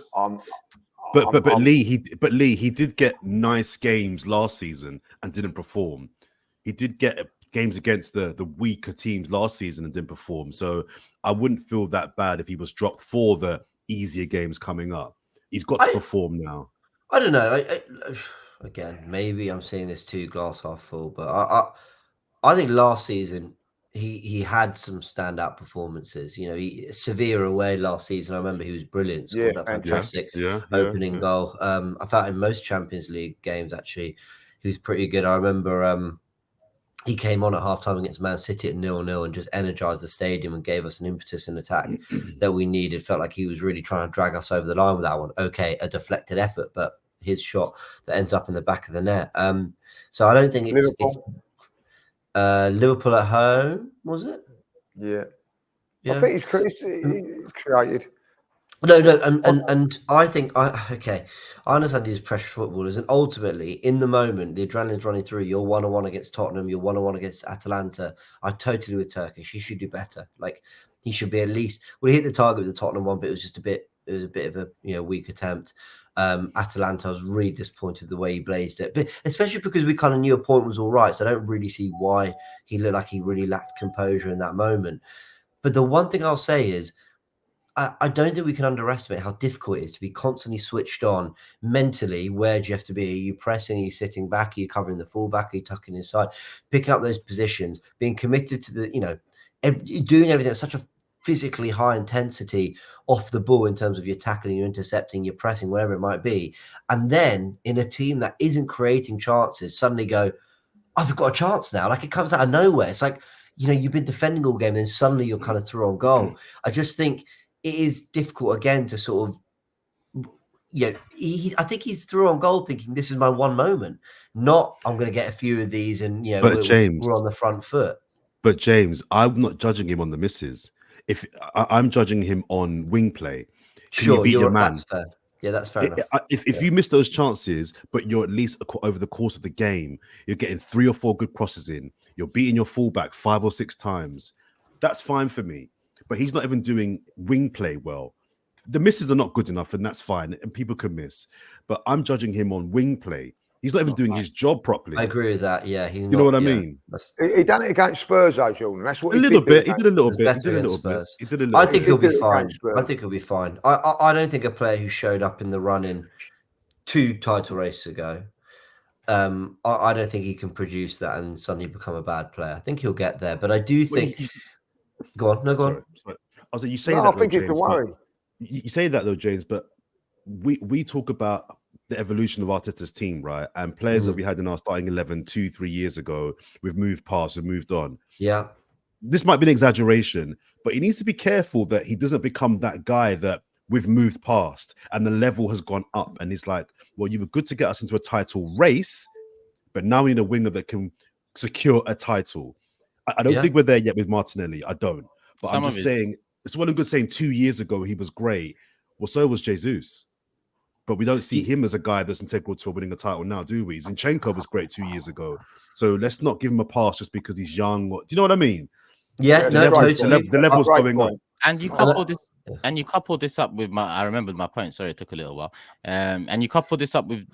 C: Lee, he did get nice games last season and didn't perform. He did get games against the weaker teams last season and didn't perform. So I wouldn't feel that bad if he was dropped for the easier games coming up. He's got to perform now.
B: I don't know. Again, maybe I'm seeing this too glass half full, but I think last season he had some standout performances. You know, Sevilla away last season. I remember he was brilliant. Scored that fantastic opening goal. I thought in most Champions League games actually he was pretty good. I remember he came on at halftime against Man City at 0-0 and just energized the stadium and gave us an impetus in attack that we needed. Felt like he was really trying to drag us over the line with that one. Okay, a deflected effort, but his shot that ends up in the back of the net. So I don't think it's Liverpool at home, was it?
D: Yeah. I think he's created.
B: No, and I think I understand these pressure footballers, and ultimately, in the moment, the adrenaline's running through. You're 1-1 against Tottenham. You're 1-1 against Atalanta. I totally with Turkish. He should do better. Like he should be at least. Well, he hit the target with the Tottenham one, but it was just a bit of a weak attempt. Atalanta, I was really disappointed the way he blazed it, but especially because we kind of knew a point was all right. So I don't really see why he looked like he really lacked composure in that moment. But the one thing I'll say is, I don't think we can underestimate how difficult it is to be constantly switched on mentally. Where do you have to be? Are you pressing? Are you sitting back? Are you covering the fullback? Are you tucking inside? Picking up those positions, being committed to doing everything at such a physically high intensity off the ball in terms of your tackling, your intercepting, your pressing, whatever it might be. And then in a team that isn't creating chances, suddenly go, I've got a chance now. Like it comes out of nowhere. It's like, you've been defending all game and suddenly you're kind of through on goal. I just think it is difficult again to sort of, I think he's through on goal thinking this is my one moment, not I'm going to get a few of these and, we're on the front foot.
C: But James, I'm not judging him on the misses. If I'm judging him on wing play,
B: sure, you beat your man? That's fair. Yeah, that's fair enough.
C: If you miss those chances, but you're at least over the course of the game, you're getting 3 or 4 good crosses in, you're beating your fullback 5 or 6 times, that's fine for me. But he's not even doing wing play well. the misses are not good enough, and that's fine, and people can miss. But I'm judging him on wing play. He's not even doing his job properly.
B: I agree with that. Yeah, he's.
C: You know what I mean?
D: He done it against Spurs, though, Jordan. That's what
C: He did a little bit.
B: I think he'll be fine. I think he'll be fine. I don't think a player who showed up in the run-in 2 title races ago. I don't think he can produce that and suddenly become a bad player. I think he'll get there, but I do think. Go on. No, go on.
C: Sorry. I was like, you say that.
D: I think it's a worry.
C: You say that though, James, but we talk about the evolution of Arteta's team, right? And players that we had in our starting 11 2-3 years ago, we've moved past, we've moved on.
B: Yeah.
C: This might be an exaggeration, but he needs to be careful that he doesn't become that guy that we've moved past and the level has gone up. And he's like, well, you were good to get us into a title race, but now we need a winger that can secure a title. I don't think we're there yet with Martinelli. I don't. But I'm just saying, it's well and good saying 2 years ago he was great. Well, so was Jesus. But we don't see him as a guy that's integral to winning a title now, do we? Zinchenko was great 2 years ago. So let's not give him a pass just because he's young. Do you know what I mean?
B: Yeah,
C: the level's going on.
A: And you couple this up with I remembered my point. Sorry, it took a little while. And you couple this up with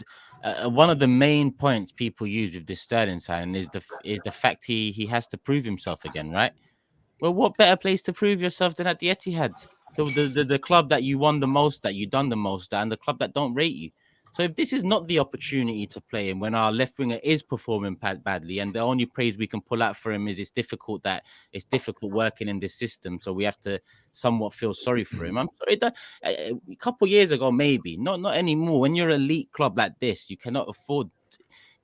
A: one of the main points people use with this Sterling signing is the fact he has to prove himself again, right? Well, what better place to prove yourself than at the Etihad? The club that you won the most, that you done the most, and the club that don't rate you. So if this is not the opportunity to play him when our left winger is performing badly, and the only praise we can pull out for him is it's difficult working in this system, so we have to somewhat feel sorry for him. I'm sorry that a couple of years ago, maybe not anymore. When you're an elite club like this, you cannot afford.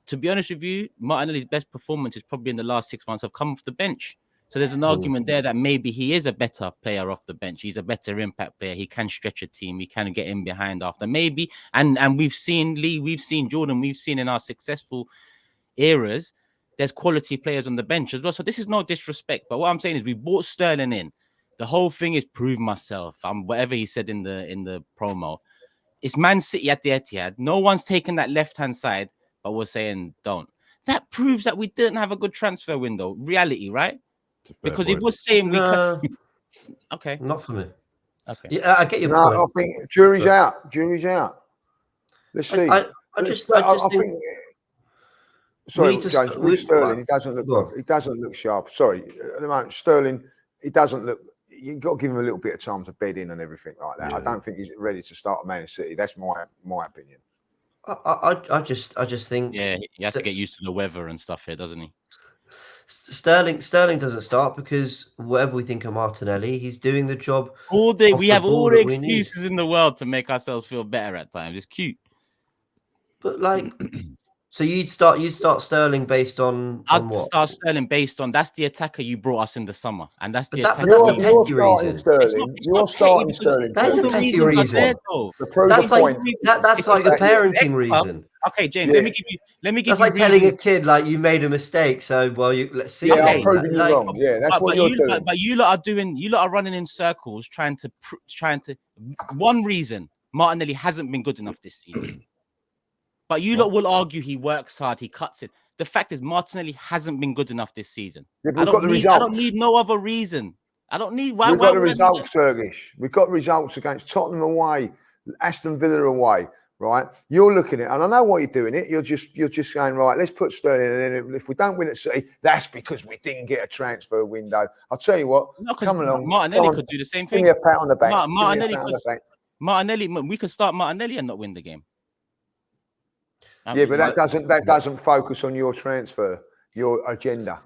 A: To be honest with you, Martinelli's best performance is probably in the last 6 months have come off the bench. So there's an argument there that maybe he is a better player off the bench. He's a better impact player. He can stretch a team. He can get in behind after maybe. And we've seen Lee, we've seen Jordan, we've seen in our successful eras, there's quality players on the bench as well. So this is no disrespect. But what I'm saying is we brought Sterling in. The whole thing is prove myself. Whatever he said in the promo. It's Man City at the Etihad. No one's taken that left-hand side, but we're saying don't. That proves that we didn't have a good transfer window. Reality, right? Because he was saying we can. Okay,
B: not for me.
A: Okay,
B: yeah, I get your point.
D: I think jury's out. Let's see.
B: I just think.
D: Sorry, James. With Sterling, he doesn't look. He doesn't look sharp. Sorry, at the moment, Sterling, he doesn't look. You've got to give him a little bit of time to bed in and everything like that. Yeah. I don't think he's ready to start at Man City. That's my opinion.
B: I just think.
A: Yeah, he has to get used to the weather and stuff here, doesn't he?
B: Sterling doesn't start because whatever we think of Martinelli, he's doing the job
A: all day. We have all the excuses in the world to make ourselves feel better at times. It's cute,
B: but like, so you'd start Sterling based on
A: I'd
B: what?
A: Start Sterling based on that's the attacker you brought us in the summer, and that's the
B: attacker.
D: You're starting Sterling. You're starting Sterling.
B: That's a petty reason.
D: That's like
B: a parenting reason.
A: Okay, James. Yeah. Let me give.
B: That's like telling a kid like you made a mistake. So let's see.
D: Yeah, I'm proving you wrong. Yeah, that's what you're doing.
A: But you lot are doing. You lot are running in circles, trying to. One reason Martinelli hasn't been good enough this season. But you lot will argue he works hard, he cuts it. The fact is Martinelli hasn't been good enough this season.
D: Yeah, I don't
A: need no other reason. I don't need.
D: We've got the results, Sergish. We've got results against Tottenham away, Aston Villa away. Right, you're looking at, and I know what you're doing. You're just saying, right, let's put Sterling in, and if we don't win at City, that's because we didn't get a transfer window. I'll tell you what, come along.
A: Martinelli could do the same thing.
D: Give me a pat on the back.
A: Martinelli, we could start Martinelli and not win the game.
D: Yeah, but that doesn't focus on your transfer, your agenda.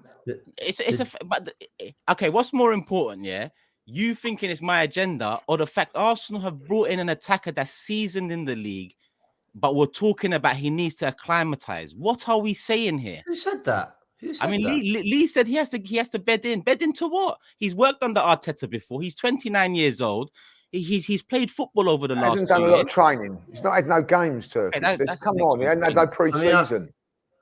A: Okay. What's more important? Yeah, you thinking it's my agenda, or the fact Arsenal have brought in an attacker that's seasoned in the league, but we're talking about he needs to acclimatize. What are we saying here?
B: Who said that?
A: Lee said he has to bed in. Bed into what? He's worked under Arteta before. He's 29 years old. He's played football over the last 2 years.
D: He hasn't done a lot of training. He's not had no games, Turkish. Come on, he hasn't had no pre-season.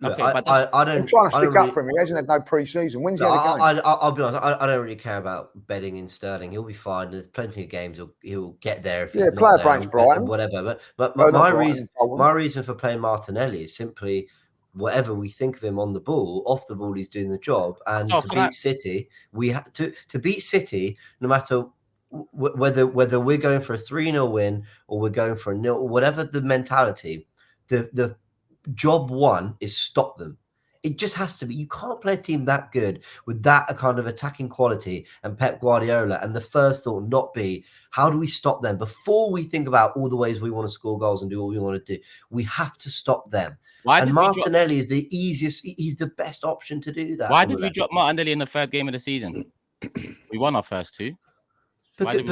B: Okay, I'm trying
D: to stick up for him. He hasn't had no pre-season. When's he had a game?
B: I'll be honest. I don't really care about betting in Sterling. He'll be fine. There's plenty of games he'll get there if he's
D: player brains Brighton,
B: whatever. But my reason for playing Martinelli is simply whatever we think of him on the ball, off the ball, he's doing the job. And to beat City, we have to beat City, no matter whether we're going for a 3-0 win or we're going for a nil, whatever the mentality, the job one is stop them. It just has to be. You can't play a team that good with that kind of attacking quality and Pep Guardiola, and the first thought not be, how do we stop them? Before we think about all the ways we want to score goals and do what we want to do, we have to stop them. And Martinelli is the easiest. He's the best option to do that.
A: Why did we drop Martinelli in the third game of the season? We won our first two. Why did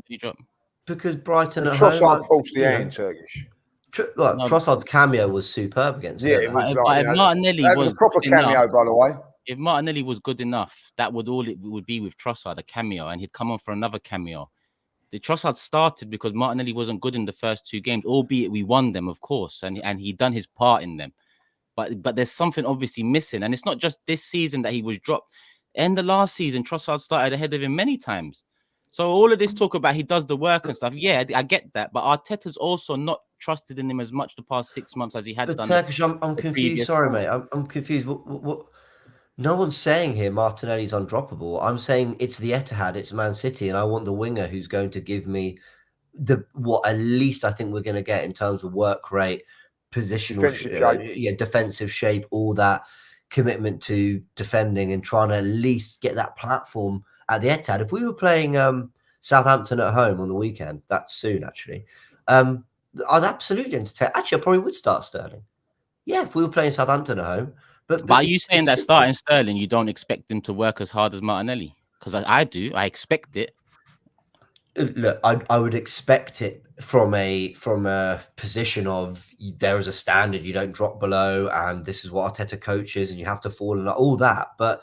A: you drop?
B: Because Brighton at
D: home.
B: Trossard
D: forced the hand, Turkish.
B: Trossard's cameo was superb against
D: it was
A: if Martinelli was
D: a proper cameo, by the way.
A: If Martinelli was good enough, that would all it would be with Trossard, a cameo, and he'd come on for another cameo. The Trossard started because Martinelli wasn't good in the first two games, albeit we won them, of course, and he done his part in them. But there's something obviously missing, and it's not just this season that he was dropped. In the last season, Trossard started ahead of him many times. So all of this talk about he does the work and stuff, yeah, I get that. But Arteta's also not trusted in him as much the past 6 months as he had done.
B: Turkish, I'm confused. Sorry, mate. I'm confused. What? No one's saying here Martinelli's undroppable. I'm saying it's the Etihad, it's Man City, and I want the winger who's going to give me what at least I think we're going to get in terms of work rate, positional, defensive shape, all that commitment to defending and trying to at least get that platform at the Etihad. If we were playing Southampton at home on the weekend, that's soon actually, I'd absolutely entertain. Actually, I probably would start Sterling. Yeah, if we were playing Southampton at home. But
A: are you saying that starting Sterling, you don't expect him to work as hard as Martinelli? Because I do. I expect it.
B: Look, I would expect it from a position of there is a standard you don't drop below, and this is what Arteta coaches, and you have to fall in all that. But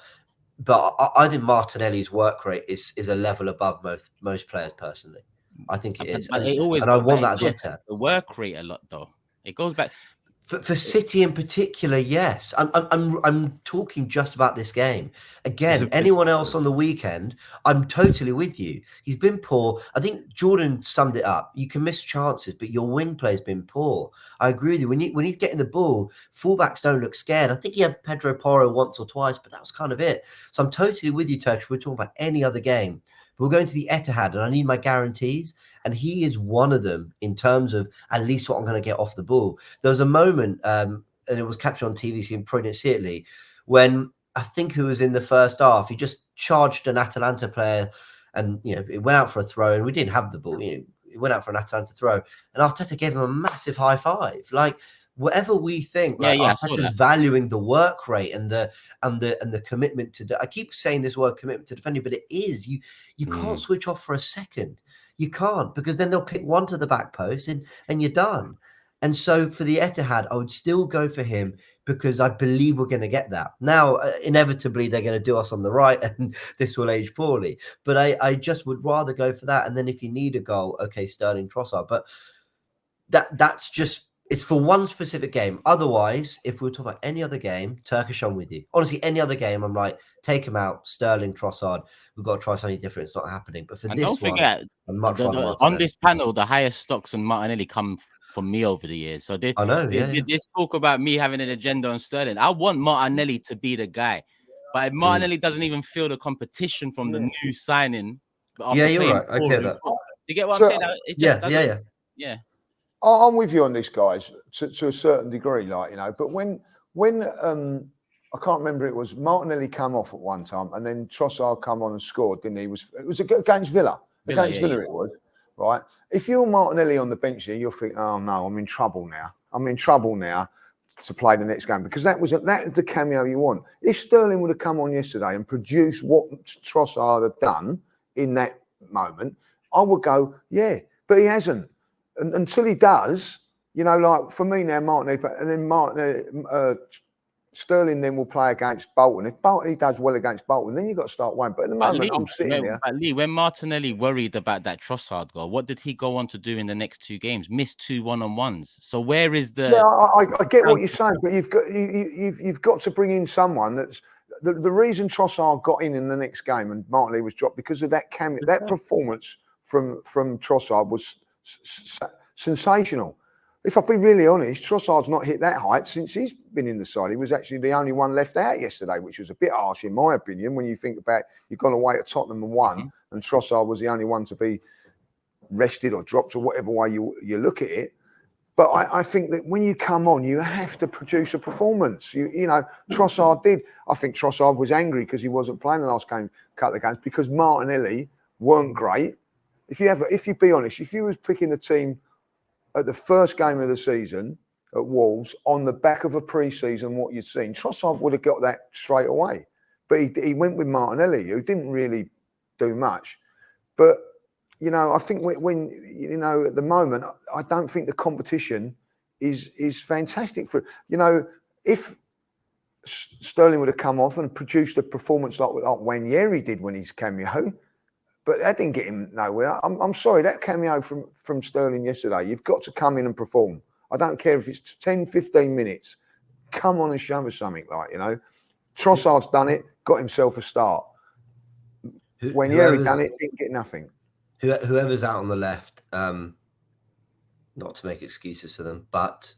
B: I think Martinelli's work rate is a level above most players personally. I think it is, and I want that at the
A: the work rate a lot though. It goes back.
B: For City in particular, yes. I'm talking just about this game. Again, anyone else on the weekend, I'm totally with you. He's been poor. I think Jordan summed it up. You can miss chances, but your wing play's been poor. I agree with you. When he's getting the ball, fullbacks don't look scared. I think he had Pedro Porro once or twice, but that was kind of it. So I'm totally with you, Turkish. We're talking about any other game. We're going to the Etihad, and I need my guarantees. And he is one of them in terms of at least what I'm going to get off the ball. There was a moment, and it was captured on TV, so you probably see it, Lee, when I think it was in the first half, he just charged an Atalanta player, and it went out for a throw, and we didn't have the ball. It went out for an Atalanta throw, and Arteta gave him a massive high five. Like, whatever we think, Arteta's valuing the work rate and the commitment to. I keep saying this word commitment to defending, but it is you can't switch off for a second. You can't, because then they'll pick one to the back post and you're done. And so for the Etihad, I would still go for him because I believe we're going to get that. Now, inevitably, they're going to do us on the right and this will age poorly. But I just would rather go for that. And then if you need a goal, okay, Sterling, Trossard. But that's just, it's for one specific game. Otherwise, if we were talking about any other game, Turkish, I'm with you. Honestly, any other game, I'm like, take him out, Sterling, Trossard. We've got to try something different. It's not happening. But for this one,
A: forget, on this panel, the highest stocks on Martinelli come from me over the years. So this talk about me having an agenda on Sterling. I want Martinelli to be the guy. But if Martinelli doesn't even feel the competition from the new signing.
B: You're right. I get that.
A: You get what I'm saying? It just yeah.
D: I'm with you on this, guys, to a certain degree, but when I can't remember, it was Martinelli come off at one time and then Trossard come on and scored, didn't he? It was against Villa. Against Villa it was, right? If you're Martinelli on the bench here, you'll think, oh no, I'm in trouble now. I'm in trouble now to play the next game, because that is the cameo you want. If Sterling would have come on yesterday and produced what Trossard had done in that moment, I would go, yeah, but he hasn't. And until he does, like for me now, Martinelli, and then Sterling then will play against Bolton. If Bolton does well against Bolton, then you've got to start winning. But at the moment, I'm sitting there.
A: But Lee, when Martinelli worried about that Trossard goal, what did he go on to do in the next two games? Missed 2 1-on-1s. So where is the?
D: Yeah, I get what you're saying, but you've got to bring in someone that's the reason Trossard got in the next game and Martinelli was dropped because of that that performance from Trossard was sensational. if I'll be really honest, Trossard's not hit that height since he's been in the side. He was actually the only one left out yesterday, which was a bit harsh in my opinion. When you think about you've gone away at Tottenham and won, and Trossard was the only one to be rested or dropped or whatever way you look at it. But I think that when you come on, you have to produce a performance. You know, Trossard did. I think Trossard was angry because he wasn't playing the last couple of games because Martinelli weren't great. If you be honest, if you was picking the team at the first game of the season at Wolves on the back of a pre-season, what you'd seen, Trossard would have got that straight away. But he went with Martinelli, who didn't really do much. But, you know, I think when you know, at the moment, I don't think the competition is fantastic for, you know, if Sterling would have come off and produced a performance like Wanyeri did when he's cameo, but that didn't get him nowhere. I'm sorry, that cameo from Sterling yesterday, you've got to come in and perform. I don't care if it's 10, 15 minutes. Come on and show us something, like, you know. Trossard's done it, got himself a start. When Yeri done it, didn't get nothing.
B: Whoever's out on the left, not to make excuses for them, but,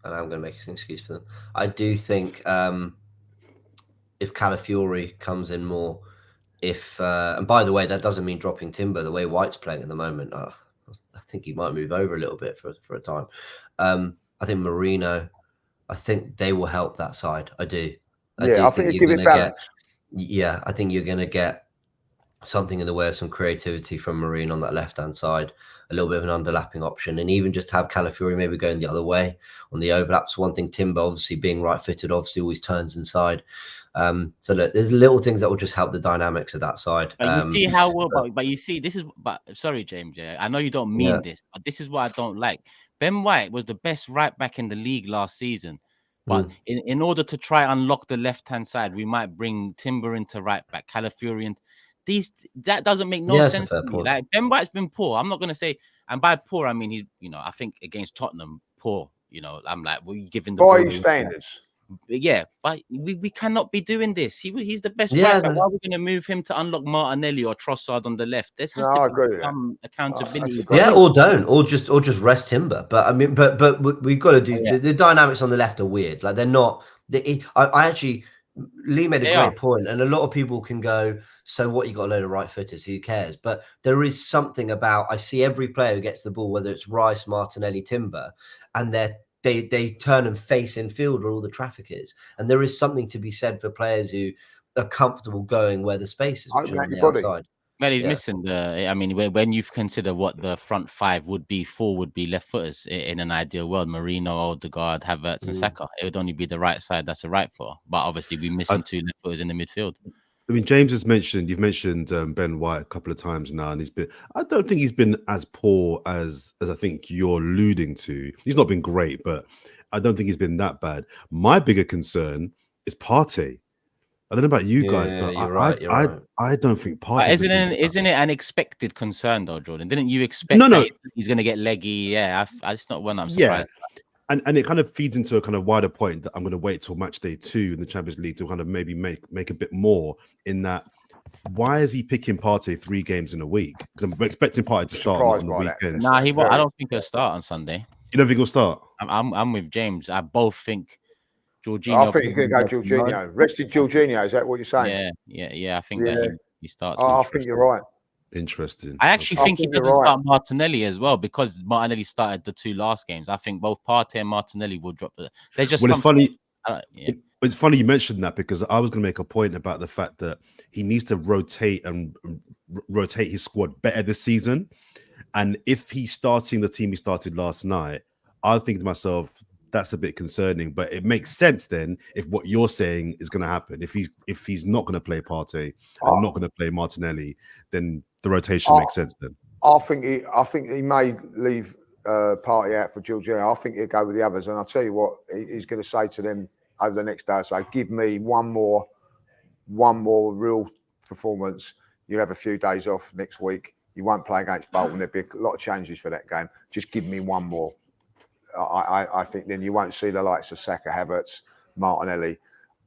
B: and I'm going to make an excuse for them, I do think if Calafiori comes in more, and by the way, that doesn't mean dropping Timber. The way White's playing at the moment, I think he might move over a little bit for a time. I think Marino, I think they will help that side. I do.
D: I think you give it balance.
B: I think you're going to get something in the way of some creativity from Marino on that left-hand side, a little bit of an underlapping option, and even just have Calafiori maybe going the other way on the overlaps. One thing, Timber obviously being right-footed, obviously always turns inside. So look, there's little things that will just help the dynamics of that side.
A: But you see how well, but you see, this is, but sorry, James, I know you don't mean this, but this is what I don't like. Ben White was the best right back in the league last season. But in order to try unlock the left-hand side, we might bring Timber into right back, Calafiori, and that doesn't make no sense to me. Like, Ben White's been poor. I'm not gonna say, and by poor I mean he's, you know, I think against Tottenham, poor. You know, I'm like, we're giving the
D: by standards.
A: Yeah, but we cannot be doing this. He's the best right back. Why are we going to move him to unlock Martinelli or Trossard on the left? There has to be some accountability.
B: Or don't, or just rest Timber. But I mean, but we've got to do the dynamics on the left are weird. Like, they're not. I actually, Lee made a great point, and a lot of people can go, so what? You got a load of right footers, who cares? But there is something about, I see every player who gets the ball, whether it's Rice, Martinelli, Timber, and they turn and face in field where all the traffic is. And there is something to be said for players who are comfortable going where the space is, which is on the outside.
A: Well, he's missing I mean, when you consider what the front five would be, four would be left footers in an ideal world: Marino, Odegaard, Havertz, and Saka. It would only be the right side that's a right footer. But obviously, we're missing two left footers in the midfield.
C: I mean, James has mentioned, you've mentioned Ben White a couple of times now, and I don't think he's been as poor as I think you're alluding to. He's not been great, but I don't think he's been that bad. My bigger concern is Partey. I don't know about you guys, but I don't think Partey.
A: Isn't it an expected concern though, Jordan? Didn't you expect that he's going to get leggy? Yeah, it's not one I'm surprised.
C: And it kind of feeds into a kind of wider point that I'm going to wait till match day 2 in the Champions League to kind of maybe make a bit more in that. Why is he picking Partey 3 games in a week? Because I'm expecting Partey to start on the weekend.
A: Nah, he won't. I don't think he'll start on Sunday.
C: You don't think he'll start?
A: I'm with James. I both think Jorginho.
D: I think he's going to go Jorginho. Rested Jorginho. Is that what you're saying?
A: Yeah. I think that he starts.
D: I think you're right.
C: Interesting.
A: I actually think he doesn't start Martinelli as well, because Martinelli started the 2 last games. I think both Partey and Martinelli will drop. They're just.
C: Well, it's funny. It's funny you mentioned that, because I was going to make a point about the fact that he needs to rotate his squad better this season. And if he's starting the team he started last night, I think to myself, that's a bit concerning. But it makes sense then if what you're saying is going to happen. If he's not going to play Partey and not going to play Martinelli, then the rotation makes sense then.
D: I think he may leave Partey out for Jorginho. I think he'll go with the others. And I'll tell you what, he's going to say to them over the next day, say, give me one more real performance. You have a few days off next week. You won't play against Bolton. There'll be a lot of changes for that game. Just give me one more. I think then you won't see the likes of Saka, Havertz, Martinelli.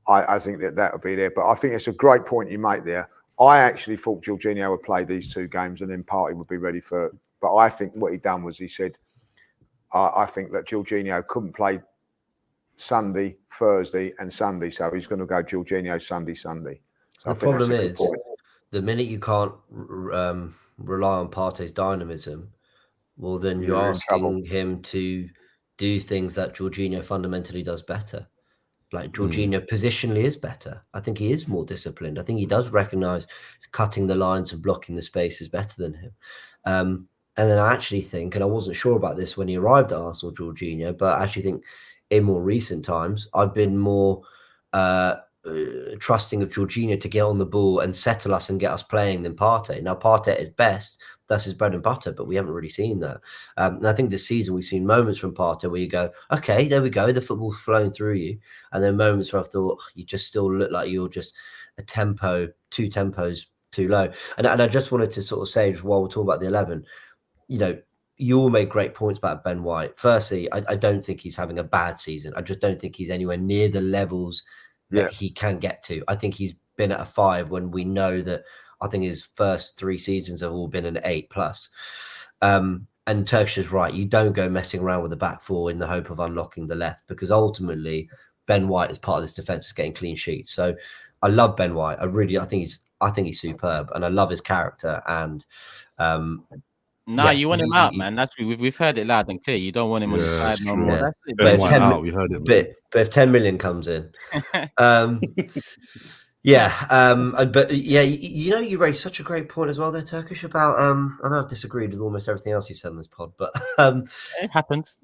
D: I think that will be there. But I think it's a great point you make there. I actually thought Jorginho would play these 2 games and then Partey would be ready for. But I think what he done was he said, I think that Jorginho couldn't play Sunday, Thursday, and Sunday, so he's going to go Jorginho Sunday. So
B: the problem is, the minute you can't rely on Partey's dynamism, well, then you're asking him to do things that Jorginho fundamentally does better. Like Jorginho positionally is better. I think he is more disciplined. I think he does recognise cutting the lines and blocking the space is better than him. And then I actually think, and I wasn't sure about this when he arrived at Arsenal, Jorginho, but I actually think in more recent times, I've been more trusting of Jorginho to get on the ball and settle us and get us playing than Partey. Now, Partey is best. That's his bread and butter, but we haven't really seen that. And I think this season we've seen moments from Partey where you go, okay, there we go, the football's flowing through you. And then moments where I thought you just still look like you're just two tempos too low. And I just wanted to sort of say, while we're talking about the 11, you all made great points about Ben White. Firstly, I don't think he's having a bad season. I just don't think he's anywhere near the levels that he can get to. I think he's been at a 5 when we know that I think his first 3 seasons have all been an 8+. And Turkish is right. You don't go messing around with the back 4 in the hope of unlocking the left, because ultimately Ben White, as part of this defense, is getting clean sheets. So I love Ben White. I think he's superb, and I love his character. And
A: you want him out, man. That's we've heard it loud and clear. You don't want him on the side no more. That's it.
C: Ben White out. We heard it.
B: But if 10 million comes in, but you raised such a great point as well there, Turkish, about I know I've disagreed with almost everything else you said on this pod, but
A: it happens.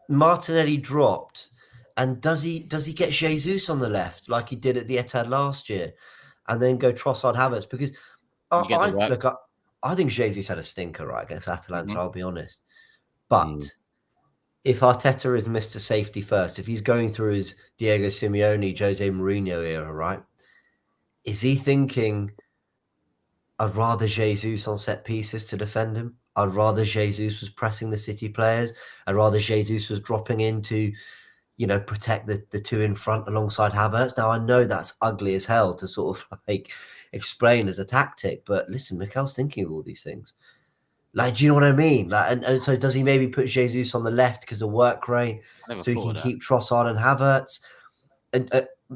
B: Martinelli dropped, and does he get Jesus on the left like he did at the Etihad last year, and then go Trossard Havertz? Because I think Jesus had a stinker right against Atalanta. I'll be honest, but if Arteta is Mr. Safety First, if he's going through his Diego Simeone, Jose Mourinho era, right? Is he thinking, I'd rather Jesus on set pieces to defend him? I'd rather Jesus was pressing the City players. I'd rather Jesus was dropping in to, protect the 2 in front alongside Havertz. Now, I know that's ugly as hell to sort of explain as a tactic, but listen, Mikel's thinking of all these things. Like, do you know what I mean? Like, and so does he maybe put Jesus on the left because of work rate, so he can keep Trossard and Havertz? And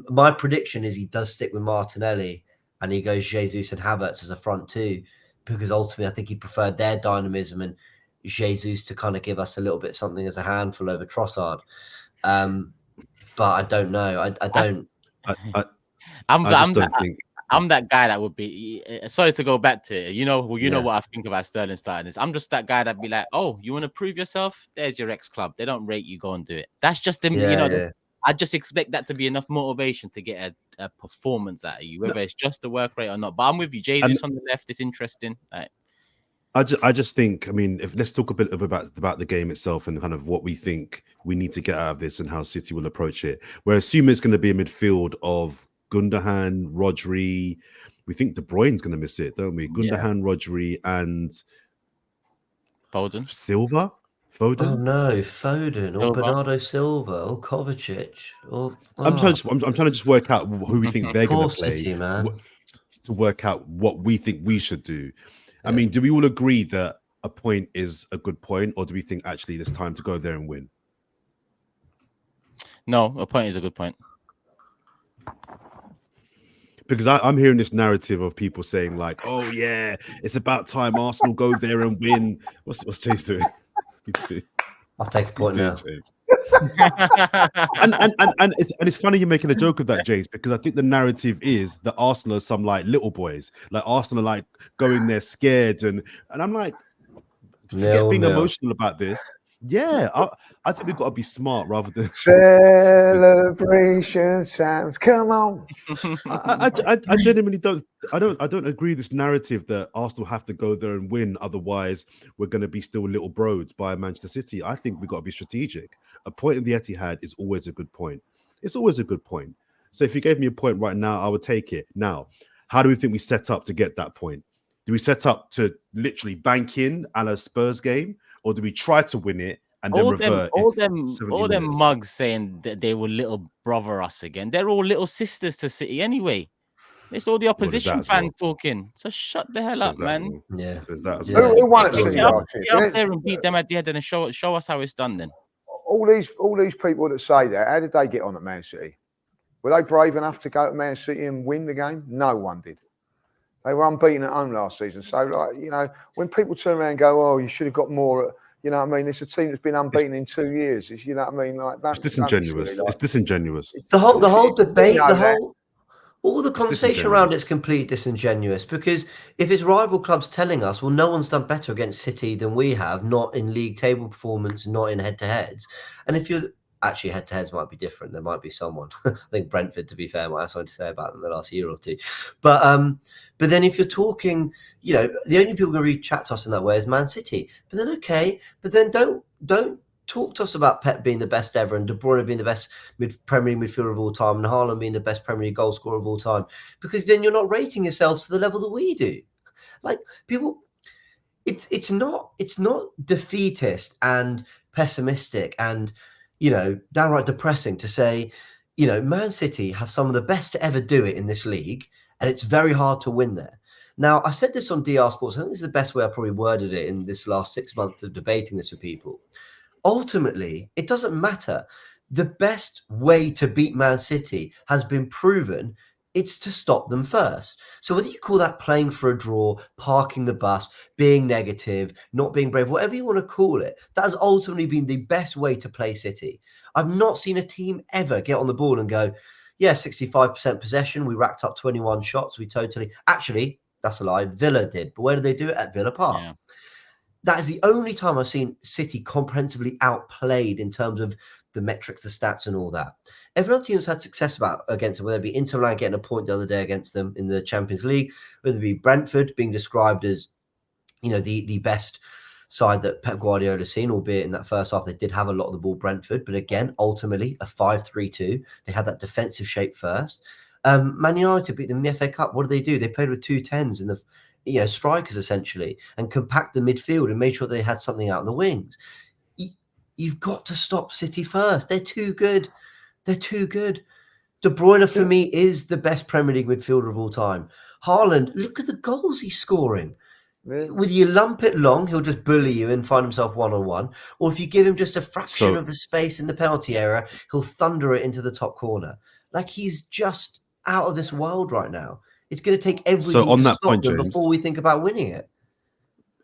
B: my prediction is he does stick with Martinelli, and he goes Jesus and Havertz as a front 2, because ultimately I think he preferred their dynamism and Jesus to kind of give us a little bit something as a handful over Trossard. But I don't know. I don't.
A: I'm that guy that would be sorry to go back to it. know what I think about Sterling starting this. I'm just that guy that'd be like, oh, you want to prove yourself? There's your ex-club. They don't rate you, go and do it. That's just them. I just expect that to be enough motivation to get a performance out of you, whether it's just the work rate or not. But I'm with you, Jesus on the left. It's interesting.
C: I just think, let's talk a bit about the game itself and kind of what we think we need to get out of this and how City will approach it. We're assuming it's going to be a midfield of Gundogan, Rodri. We think De Bruyne's going to miss it, don't we? Gundogan, Rodri, and
A: Foden.
C: Silva? Foden?
B: Oh no, Foden or Bernardo Silva or Kovacic.
C: I'm trying to just work out who we think they're going to play,
B: City, man.
C: to work out what we think we should do. I mean, do we all agree that a point is a good point, or do we think actually it's time to go there and win?
A: No, a point is a good point.
C: Because I'm hearing this narrative of people saying like, "Oh yeah, it's about time Arsenal go there and win." What's Chase doing?
B: I'll take a point now.
C: and it's funny you're making a joke of that, James, because I think the narrative is that Arsenal are some like little boys, like Arsenal are like going there scared, and I'm like, forget being emotional about this. Yeah, I think we've got to be smart rather than
D: celebration sounds. Come on.
C: I genuinely don't agree with this narrative that Arsenal have to go there and win, otherwise we're going to be still little broads by Manchester City. I think we've got to be strategic. A point in the Etihad is always a good point. It's always a good point. So if you gave me a point right now, I would take it. Now, how do we think we set up to get that point? Do we set up to literally bank in a la Spurs game? Or do we try to win it and then revert?
A: All them mugs saying that they will little brother us again. They're all little sisters to City anyway. It's all the opposition fans talking. So shut the hell up, man.
B: Yeah,
C: there's that as
D: well. Who won at City last year?
A: Get up there and beat them at the end and show us how it's done. Then
D: all these people that say that, how did they get on at Man City? Were they brave enough to go to Man City and win the game? No one did. They were unbeaten at home last season. So, like, you know, when people turn around and go, "Oh, you should have got more," you know what I mean? It's a team that's been unbeaten in 2 years. You know what I mean? Like,
C: it's disingenuous. It's disingenuous.
B: The whole debate, all the conversation around it's completely disingenuous, because if it's rival clubs telling us, well, no one's done better against City than we have, not in league table performance, not in head-to-heads. And if you're actually head-to-heads might be different. There might be someone. I think Brentford, to be fair, might have something to say about them the last year or two. But then if you're talking, you know, the only people going to read chat to us in that way is Man City. But then don't talk to us about Pep being the best ever and De Bruyne being the best Premier League midfielder of all time and Haaland being the best Premier League goal scorer of all time, because then you're not rating yourselves to the level that we do. Like, people, it's not defeatist and pessimistic and, you know, downright depressing to say, you know, Man City have some of the best to ever do it in this league, and it's very hard to win there. Now, I said this on DR Sports. I think this is the best way I probably worded it in this last 6 months of debating this with people. Ultimately, it doesn't matter. The best way to beat Man City has been proven. It's to stop them first. So whether you call that playing for a draw, parking the bus, being negative, not being brave, whatever you want to call it, that has ultimately been the best way to play City. I've not seen a team ever get on the ball and go, yeah, 65% possession. We racked up 21 shots. Actually, that's a lie. Villa did. But where did they do it? At Villa Park. Yeah. That is the only time I've seen City comprehensively outplayed in terms of the metrics, the stats, and all that. Every other team's had success against them, whether it be Inter Milan getting a point the other day against them in the Champions League, whether it be Brentford being described as, you know, the best side that Pep Guardiola has seen, albeit in that first half they did have a lot of the ball, Brentford. But again, ultimately, a 5-3-2. They had that defensive shape first. Man United beat them in the FA Cup. What did they do? They played with 2 10s in the, you know, strikers essentially, and compact the midfield and made sure they had something out in the wings. You've got to stop City first. They're too good. They're too good. De Bruyne, for me, is the best Premier League midfielder of all time. Haaland, look at the goals he's scoring. With you lump it long, he'll just bully you and find himself one-on-one. Or if you give him just a fraction of a space in the penalty area, he'll thunder it into the top corner. Like, he's just out of this world right now. It's going to take everything to stop them before we think about winning it.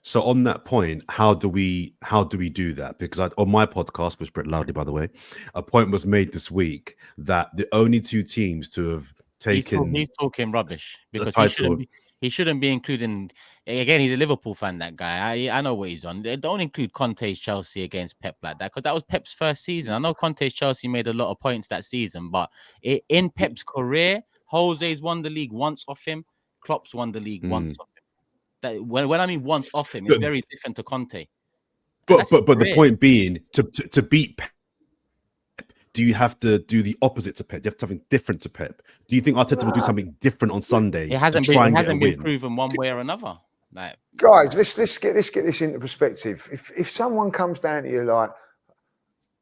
C: So on that point, how do we do that? Because on my podcast, which Brett loudly, by the way, a point was made this week that the only 2 teams to have taken
A: he's talking rubbish, because he shouldn't be including. Again, he's a Liverpool fan, that guy. I know what he's on. Don't include Conte's Chelsea against Pep like that, because that was Pep's first season. I know Conte's Chelsea made a lot of points that season, but in Pep's career, Jose's won the league once off him. Klopp's won the league once off him. That when I mean once off him, it's very different to Conte.
C: But the point being, to beat Pep, do you have to do the opposite to Pep? Do you have to something different to Pep? Do you think Arteta will do something different on Sunday?
A: It hasn't been proven one way or another. Like,
D: guys, let's get this into perspective. If someone comes down to you like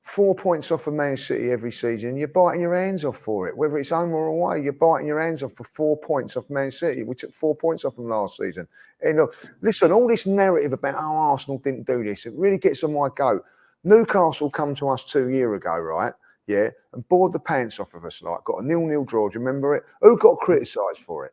D: 4 points off of Man City every season, you're biting your hands off for it. Whether it's home or away, you're biting your hands off for 4 points off Man City. We took 4 points off them last season. And look, listen, all this narrative about how Arsenal didn't do this, it really gets on my goat. Newcastle come to us 2 years ago, right? Yeah, and bored the pants off of us, like, got a 0-0 draw. Do you remember it? Who got criticised for it?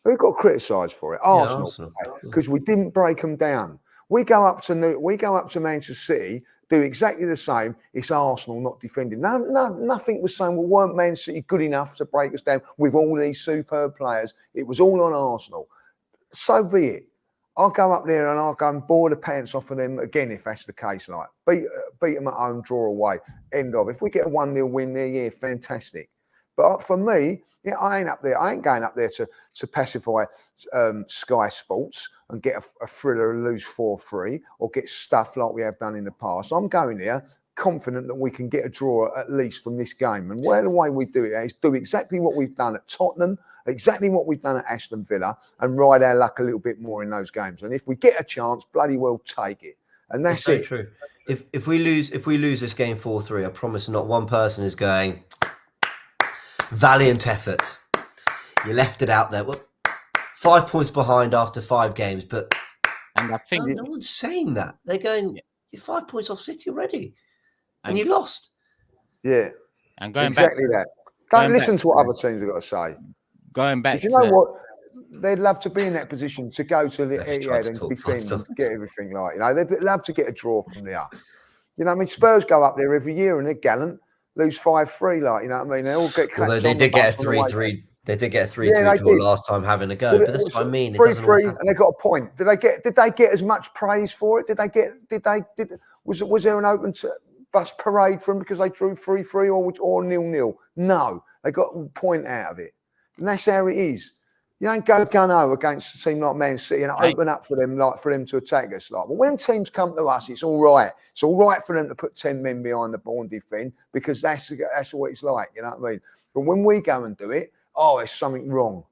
D: Who got criticised for it? Arsenal, because we didn't break them down. We go up to Manchester City, do exactly the same. It's Arsenal not defending. Nothing was saying, well, weren't Man City good enough to break us down with all these superb players? It was all on Arsenal. So be it. I'll go up there and I'll go and bore the pants off of them again if that's the case. Like, beat them at home, draw away, end of. If we get a 1-0 win there, yeah, fantastic. But for me, yeah, I ain't going up there to pacify Sky Sports and get a thriller and lose 4-3 or get stuff like we have done in the past. I'm going there confident that we can get a draw at least from this game. And the way we do it is do exactly what we've done at Tottenham, exactly what we've done at Aston Villa, and ride our luck a little bit more in those games. And if we get a chance, bloody well take it. And that's it.
B: True. If we lose this game 4-3, I promise not one person is going, valiant effort. You left it out there. Well, 5 points behind after 5 games, but
A: and I think
B: no one's saying that. They're going, you're 5 points off City already, and you lost.
D: Yeah,
A: and going
D: exactly
A: back,
D: that. Don't listen to what other teams have got to say.
A: Going back,
D: you know what? They'd love to be in that position to go to the Etihad and defend and get everything like, you know, they'd love to get a draw from there. You know what I mean? Spurs go up there every year and they're gallant, lose 5-3, like, you know what I mean? They all get clapped.
B: Although they did get a 3-3. They did get a 3-3 draw last time having a go. But that's what I mean.
D: 3-3 and they got a point. Did they get as much praise for it? Was there an open bus parade for them because they drew 3-3 or 0-0? No. They got a point out of it. And that's how it is. You don't go gun-ho against a team like Man City and open up for them, like for them to attack us. Like, well, when teams come to us, it's all right. It's all right for them to put 10 men behind the ball and defend because that's what it's like. You know what I mean? But when we go and do it, there's something wrong.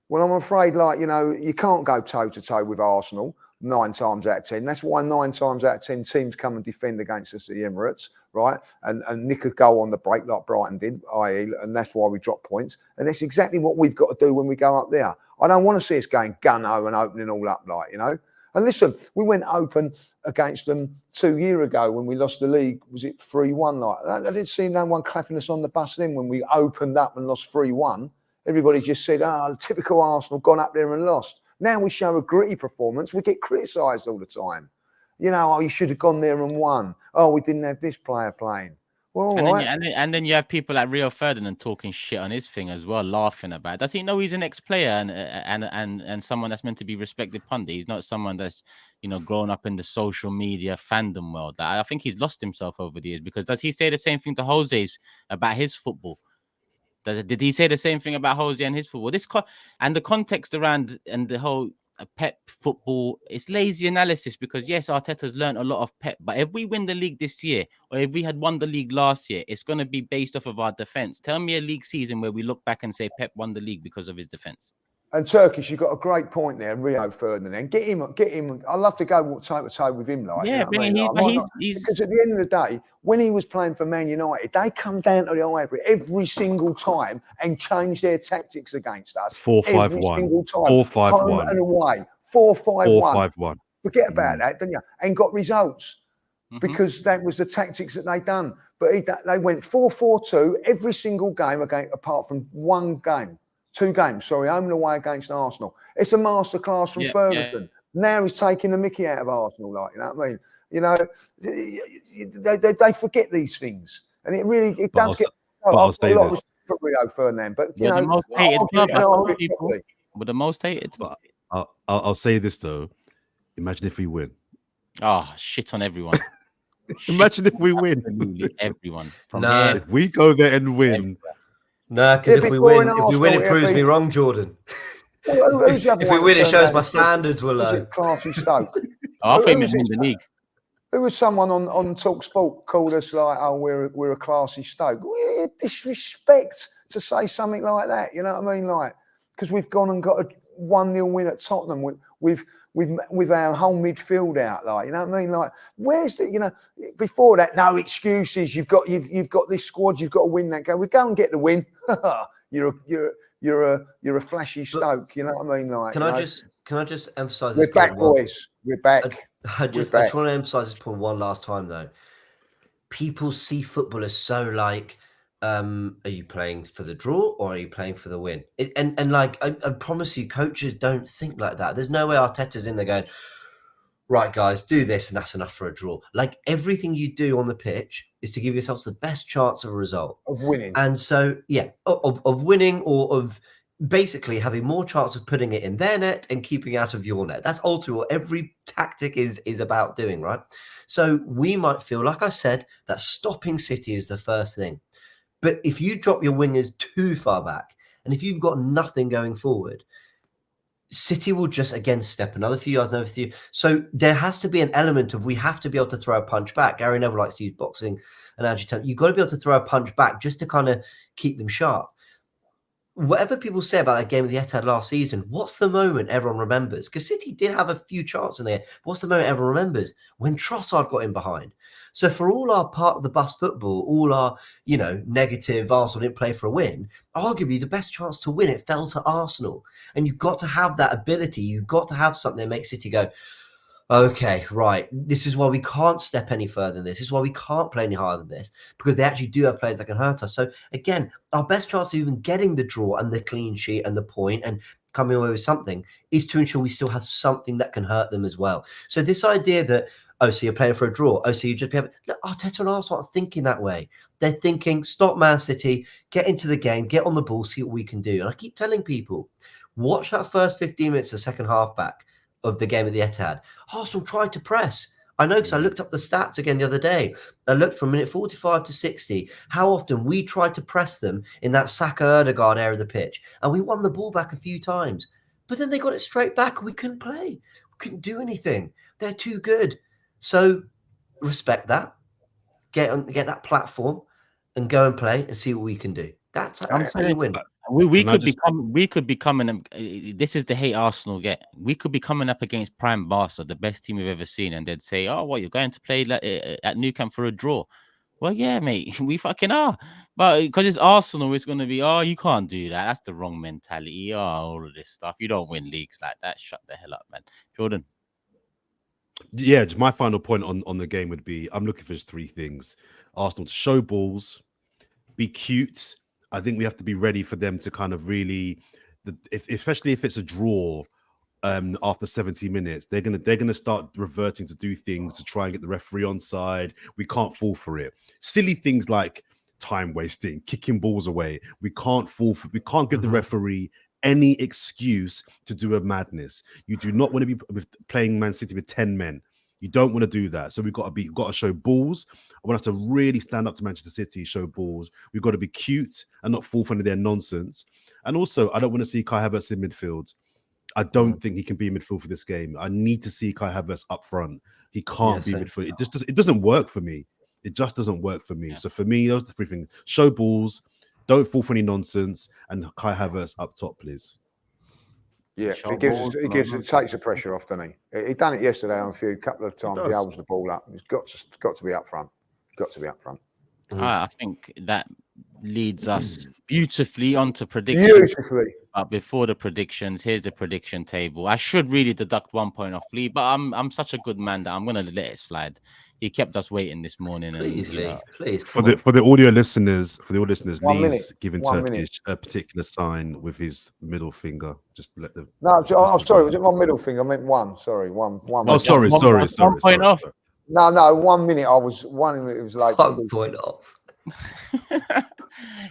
D: Well, I'm afraid, like, you know, you can't go toe-to-toe with Arsenal 9 times out of 10. That's why 9 times out of 10 teams come and defend against us at the Emirates, right? And nick a goal on the break like Brighton did, and that's why we drop points. And that's exactly what we've got to do when we go up there. I don't want to see us going gun-ho and opening all up, like, you know. And listen, we went open against them 2 years ago when we lost the league. Was it 3-1? Like, I didn't see no one clapping us on the bus then when we opened up and lost 3-1. Everybody just said, typical Arsenal, gone up there and lost. Now we show a gritty performance. We get criticised all the time. You know, you should have gone there and won. We didn't have this player playing. Well,
A: and then you have people like Rio Ferdinand talking shit on his thing as well, laughing about it. Does he know he's an ex-player and someone that's meant to be respected pundit? He's not someone that's, you know, grown up in the social media fandom world. I think he's lost himself over the years because does he say the same thing to Jose about his football? Did he say the same thing about Jose and his football? And the context around and the whole Pep football, it's lazy analysis because yes, Arteta's learned a lot of Pep, but if we win the league this year or if we had won the league last year, it's going to be based off of our defense. Tell me a league season where we look back and say Pep won the league because of his defense.
D: And Turkish, you've got a great point there, Rio Ferdinand. Get him. I'd love to go toe-to-toe with him. Like,
A: yeah,
D: you know because at the end of the day, when he was playing for Man United, they come down to the Ivory every single time and change their tactics against us.
C: 4-5-1.
D: Every single time.
C: 4-5-1.
D: Home and away. 4-5-1.
C: 4-5-1.
D: Forget about that, didn't you? And got results because that was the tactics that they done. But they went 4-4-2 every single game apart from 2 games, home and away against Arsenal. It's a masterclass from Ferguson. Yeah. Now he's taking the mickey out of Arsenal, like, you know what I mean? You know, they forget these things, and it does get a lot of for Rio Ferdinand. But you know,
A: the most hated.
C: But I'll say this though: imagine if we win.
A: Oh, shit on everyone.
C: Imagine if we win.
A: Absolutely everyone.
C: If we go there and win.
B: No, because if we win, it proves me wrong, Jordan.
D: Who's the other
B: if we win, it shows my standards were low.
D: Classy Stoke.
A: I think we win the league.
D: There was someone on Talk Sport called us like, we're a classy Stoke. We're disrespect to say something like that. You know what I mean? Like, because we've gone and got a 1-0 win at Tottenham with our whole midfield out, like, you know what I mean? Like, where's the, you know, before that, no excuses. You've got this squad. You've got to win that game. We go and get the win. You're a flashy Stoke. You know what I mean? Like,
B: can I just emphasise?
D: We're back, boys. We're back.
B: I just want to emphasise this point one last time though. People see football as so like, are you playing for the draw or are you playing for the win? And like, I promise you, coaches don't think like that. There's no way Arteta's in there going, right, guys, do this and that's enough for a draw. Like, everything you do on the pitch is to give yourselves the best chance of a result.
D: Of winning.
B: And so, yeah, of winning or of basically having more chance of putting it in their net and keeping out of your net. That's ultimately what every tactic is about doing, right? So we might feel, like I said, that stopping City is the first thing. But if you drop your wingers too far back, and if you've got nothing going forward, City will just, again, step another few yards, another few. So there has to be an element of, we have to be able to throw a punch back. Gary Neville likes to use boxing analogy. You've got to be able to throw a punch back just to kind of keep them sharp. Whatever people say about that game of the Etihad last season, what's the moment everyone remembers? Because City did have a few chances in there. What's the moment everyone remembers? When Trossard got in behind. So for all our part of the bus football, all our, negative Arsenal didn't play for a win, arguably the best chance to win, it fell to Arsenal. And you've got to have that ability. You've got to have something that makes City go, okay, right, this is why we can't step any further than this. This is why we can't play any harder than this, because they actually do have players that can hurt us. So again, our best chance of even getting the draw and the clean sheet and the point and coming away with something is to ensure we still have something that can hurt them as well. So this idea that, so you're playing for a draw, so you just be able, look, Arteta and Arsenal aren't thinking that way. They're thinking, stop Man City, get into the game, get on the ball, see what we can do. And I keep telling people, watch that first 15 minutes of the second half back of the game at the Etihad. Arsenal tried to press. I know, because I looked up the stats again the other day. I looked from minute 45 to 60, how often we tried to press them in that Saka-Ødegaard area of the pitch. And we won the ball back a few times. But then they got it straight back and we couldn't play. We couldn't do anything. They're too good. So respect that. Get that platform and go and play and see what we can do. That's how you win.
A: We could be coming. This is the hate Arsenal get. We could be coming up against Prime Barca, the best team we've ever seen, and they'd say, "Oh, what, you're going to play at Nou Camp for a draw?" Well, yeah, mate, we fucking are. But because it's Arsenal, it's going to be, "Oh, you can't do that. That's the wrong mentality." Oh, all of this stuff. You don't win leagues like that. Shut the hell up, man. Jordan.
C: Yeah, my final point on the game would be, I'm looking for just three things: Arsenal to show balls, be cute. I think we have to be ready for them to kind of really, especially if it's a draw after 70 minutes, they're gonna start reverting to do things to try and get the referee on side. We can't fall for it. Silly things like time wasting, kicking balls away. We can't fall for. We can't give the referee any excuse to do a madness. You do not want to be playing Man City with 10 men. You don't want to do that. So we've got to show balls. I want us to really stand up to Manchester City, show balls. We've got to be cute and not fall for any of their nonsense. And also, I don't want to see Kai Havertz in midfield. I don't think he can be in midfield for this game. I need to see Kai Havertz up front. He can't be midfield. It doesn't work for me. It just doesn't work for me. Yeah. So for me, those are the three things: show balls, don't fall for any nonsense, and Kai Havertz up top, please.
D: Yeah, it takes the pressure off, doesn't he? He done it yesterday on a couple of times. He holds the ball up. He's got to be up front. Got to be up front.
A: I think that leads us beautifully onto predictions. But before the predictions, here's the prediction table. I should really deduct 1 point off Lee, but I'm such a good man that I'm gonna let it slide. He kept us waiting this morning.
B: Please, Lee, please.
C: For the audio listeners, Lee's giving Turkish a particular sign with his middle finger. Just let them.
D: No, sorry, was it my middle finger? I meant one. Sorry, one.
C: Oh, sorry.
A: 1 point off.
D: No, 1 minute. I was 1 minute. It was like
B: 1 point off.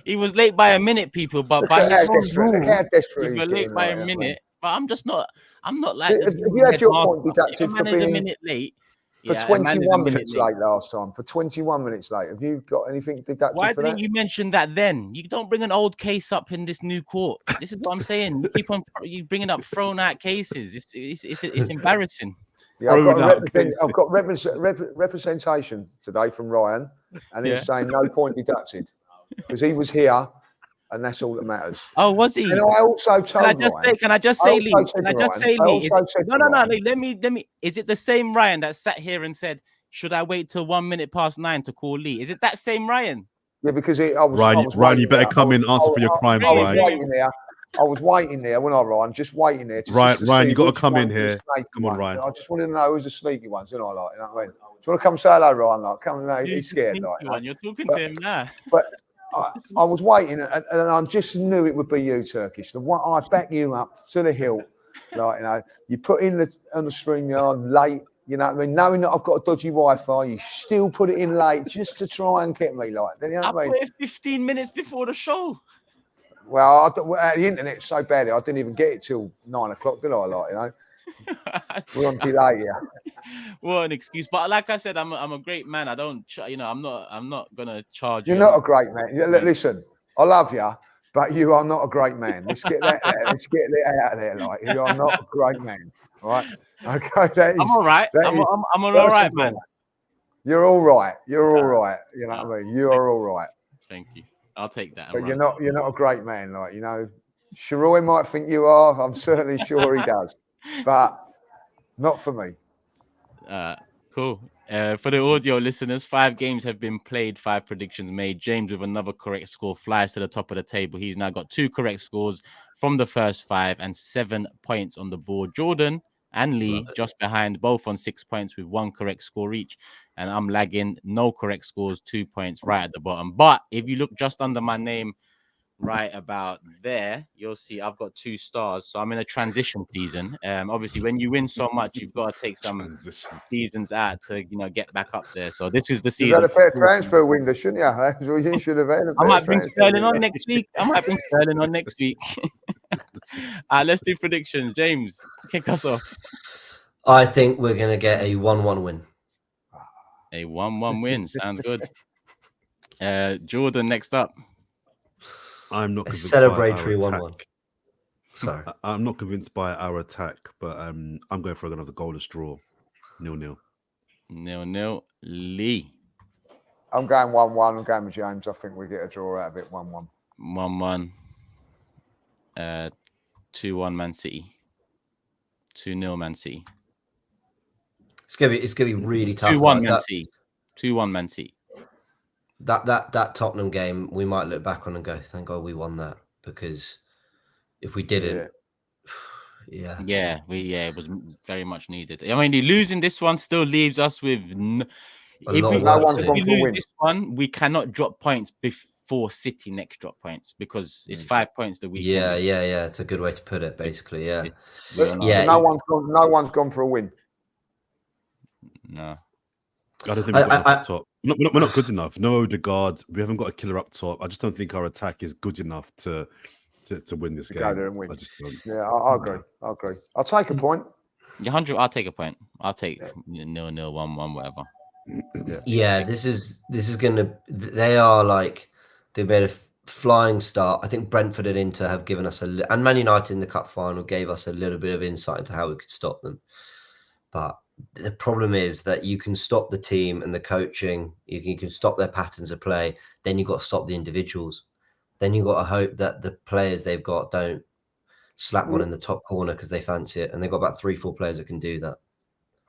A: He was late by a minute, people, but by his rule, he was late by a minute. But I'm not like.
D: If you had your point deducted for being
A: a minute late.
D: For 21 minutes late last time. For 21 minutes late. Have you got anything deducted
A: Why
D: for
A: didn't
D: that?
A: you mention that then? You don't bring an old case up in this new court. This is what I'm saying. You bringing up thrown out cases. It's embarrassing.
D: Yeah, I've got representation today from Ryan, and he's saying no point deducted because he was here, and that's all that matters.
A: Oh, was he?
D: And I also told
A: Can I just say, Lee? No. Let me. Is it the same Ryan that sat here and said, "Should I wait till 1 minute past 9 to call Lee"? Is it that same Ryan?
D: Yeah, because
C: Ryan, you better come in, answer for your crimes, Ryan.
D: I was waiting there when I Ryan, just waiting there.
C: Ryan, you got to come in here. Come on, Ryan.
D: I just wanted to know who's the sneaky ones, you know what I mean? Do you want to come say hello, Ryan? Like, come and he's scared, like.
A: You're talking to him now.
D: But I was waiting, and I just knew it would be you, Turkish. I back you up to the hilt, like you put in on the StreamYard late. You know what I mean? Knowing that I've got a dodgy Wi-Fi, you still put it in late just to try and get me, like. You know what I mean?
A: I put it 15 minutes before the show.
D: Well, the internet's so bad, I didn't even get it till 9 o'clock, did I? Like, we're on delay here.
A: What an excuse! But like I said, I'm a great man. I don't, I'm not gonna charge.
D: You're not a great man. Listen, I love you, but you are not a great man. Let's get that. Let's get that out of there. Like, you are not a great man. All right? Okay.
A: I'm all right. I'm an all right man.
D: You're all right. You're all right. You know what I mean? You are all right.
A: Thank you. I'll take that.
D: But you're not a great man, like, Shiroi might think you are. I'm certainly sure he does, but not for me.
A: Cool. For the audio listeners, 5 games have been played, 5 predictions made. James with another correct score flies to the top of the table. He's now got 2 correct scores from the first 5 and 7 points on the board. Jordan and Lee just behind, both on 6 points with 1 correct score each. And I'm lagging, no correct scores, 2 points right at the bottom. But if you look just under my name, right about there, you'll see I've got 2 stars. So I'm in a transition season. Obviously, when you win so much, you've got to take some seasons out to get back up there. So this is the season.
D: You've had a better transfer window, shouldn't you? That's what you should have had.
A: I might bring Sterling on next week. Let's do predictions. James, kick us off.
B: I think we're going to get a 1-1 win.
A: A 1-1 win. Sounds good. Jordan, next up.
C: I'm not
B: a celebratory 1-1. Sorry.
C: I'm not convinced by our attack, but I'm going for another goalless draw. 0-0.
A: 0-0. Lee.
D: I'm going 1-1. I'm going with James. I think we get a draw out of it. 1-1.
A: 1-1. 2-1 Man City. 2-0 Man City.
B: It's gonna be really tough.
A: 2-1 Man City. 2-1 Man City.
B: That Tottenham game, we might look back on and go, thank God we won that, because if we didn't, it was very much needed. I mean, losing this one still leaves us with if we lose this one, we cannot drop points before City next drop points, because it's 5 points the weekend. Yeah. It's a good way to put it, basically. Yeah.
D: No one's gone for a win.
A: No.
C: I don't think we're up top. We're not good enough. No Odegaard. We haven't got a killer up top. I just don't think our attack is good enough to win this game.
D: Go there and win. I agree. I'll take a point.
A: 100. I'll take a point. I'll take 0-0, 1-1, whatever.
B: Yeah, this is gonna. They are like, they've made a flying start. I think Brentford and Inter have given us and Man United in the cup final gave us a little bit of insight into how we could stop them. But the problem is that you can stop the team and the coaching. You can stop their patterns of play. Then you've got to stop the individuals. Then you've got to hope that the players they've got don't slap one in the top corner because they fancy it. And they've got about 3-4 players that can do that.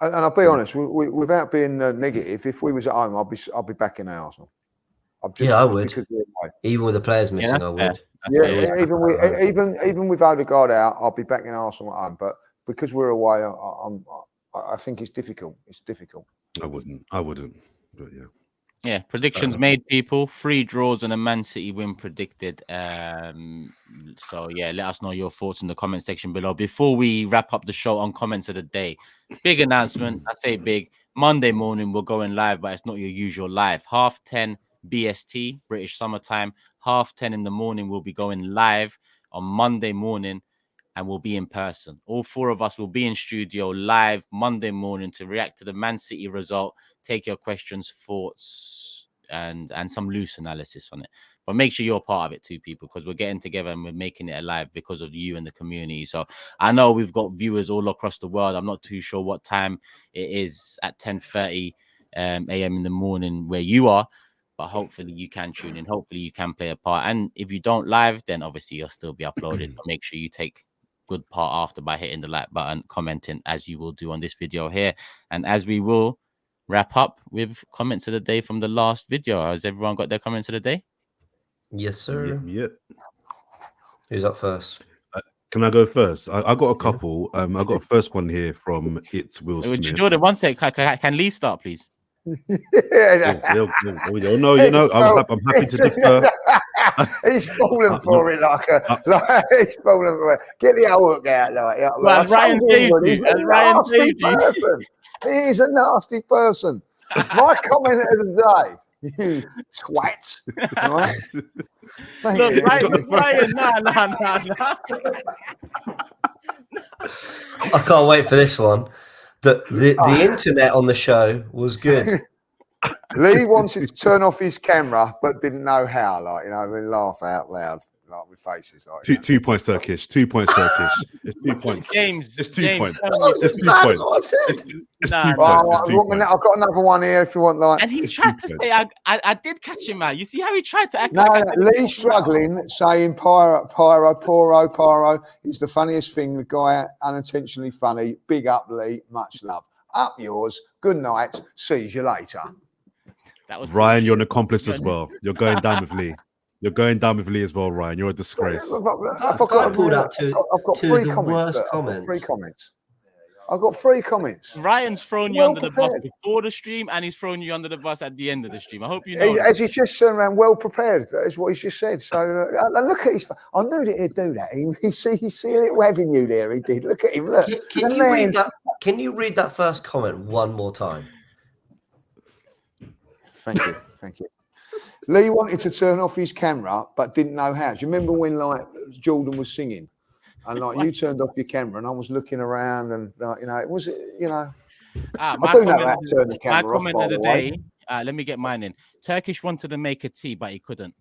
D: And I'll be honest, without being negative, if we was at home, I'd be backing Arsenal.
B: I would. Even with the players missing, I would.
D: Yeah, even with Odegaard out, I'll be backing Arsenal at home. But because we're away, I think it's difficult.
C: I wouldn't. But yeah.
A: Yeah, predictions made, people. 3 draws and a Man City win predicted. So yeah, let us know your thoughts in the comment section below. Before we wrap up the show on comments of the day, big announcement. I say big. Monday morning we're going live, but it's not your usual live. 10:30 BST, British summertime. 10:30 in the morning we'll be going live on Monday morning. And we'll be in person. All 4 of us will be in studio live Monday morning to react to the Man City result, take your questions, thoughts, and some loose analysis on it. But make sure you're part of it too, people, because we're getting together and we're making it alive because of you and the community. So I know we've got viewers all across the world. I'm not too sure what time it is at 10:30 a.m. in the morning where you are. But hopefully you can tune in. Hopefully you can play a part. And if you don't live, then obviously you'll still be uploaded. But make sure you take good part after by hitting the like button, commenting as you will do on this video here, and as we will wrap up with comments of the day from the last video. Has everyone got their comments of the day?
B: Yes, sir.
C: Yep.
B: Who's up first?
C: Can I go first? I got a couple. I got a first one here from Will Smith.
A: Jordan, one sec. Can Lee start, please?
C: No, I'm happy to defer.
D: He's falling for it he's falling for it. Get the old hook out,
A: Well, Ryan saved you.
D: He is a nasty person. My comment of the day, you twat. Right?
A: Look, Ryan, no.
B: I can't wait for this one. The internet on the show was good.
D: Lee wanted to turn off his camera, but didn't know how. We laugh out loud, with faces.
C: 2 points Turkish. 2 points Turkish. It's 2 points.
A: James,
C: it's 2 points.
B: It's 2 points.
C: It's 2 points.
D: I've got another one here if you want.
A: And he tried to say, I did catch him out. You see how he tried to act?
D: Lee's struggling, saying pyro. It's the funniest thing. The guy unintentionally funny. Big up, Lee. Much love. Up yours. Good night. See you later.
A: That was
C: Ryan, you're an accomplice as well. You're going down with Lee. You're going down with Lee as well, Ryan. You're a disgrace.
B: I've got three comments.
D: I've got 3 comments.
A: Ryan's thrown you under the bus before the stream, and he's thrown you under the bus at the end of the stream. I hope you know.
D: As he's just turned around, well prepared. That is what he's just said. So look at his. I knew that he'd do that. He see a little avenue there. He did. Look at him. Look.
B: Can you read that? Can you read that first comment one more time?
D: Thank you. Thank you. Lee wanted to turn off his camera, but didn't know how. Do you remember when Jordan was singing? And you turned off your camera, and I was looking around, and it was, I do know how to turn the camera off. My comment of the day.
A: Let me get mine in. Turkish wanted to make a tea, but he couldn't.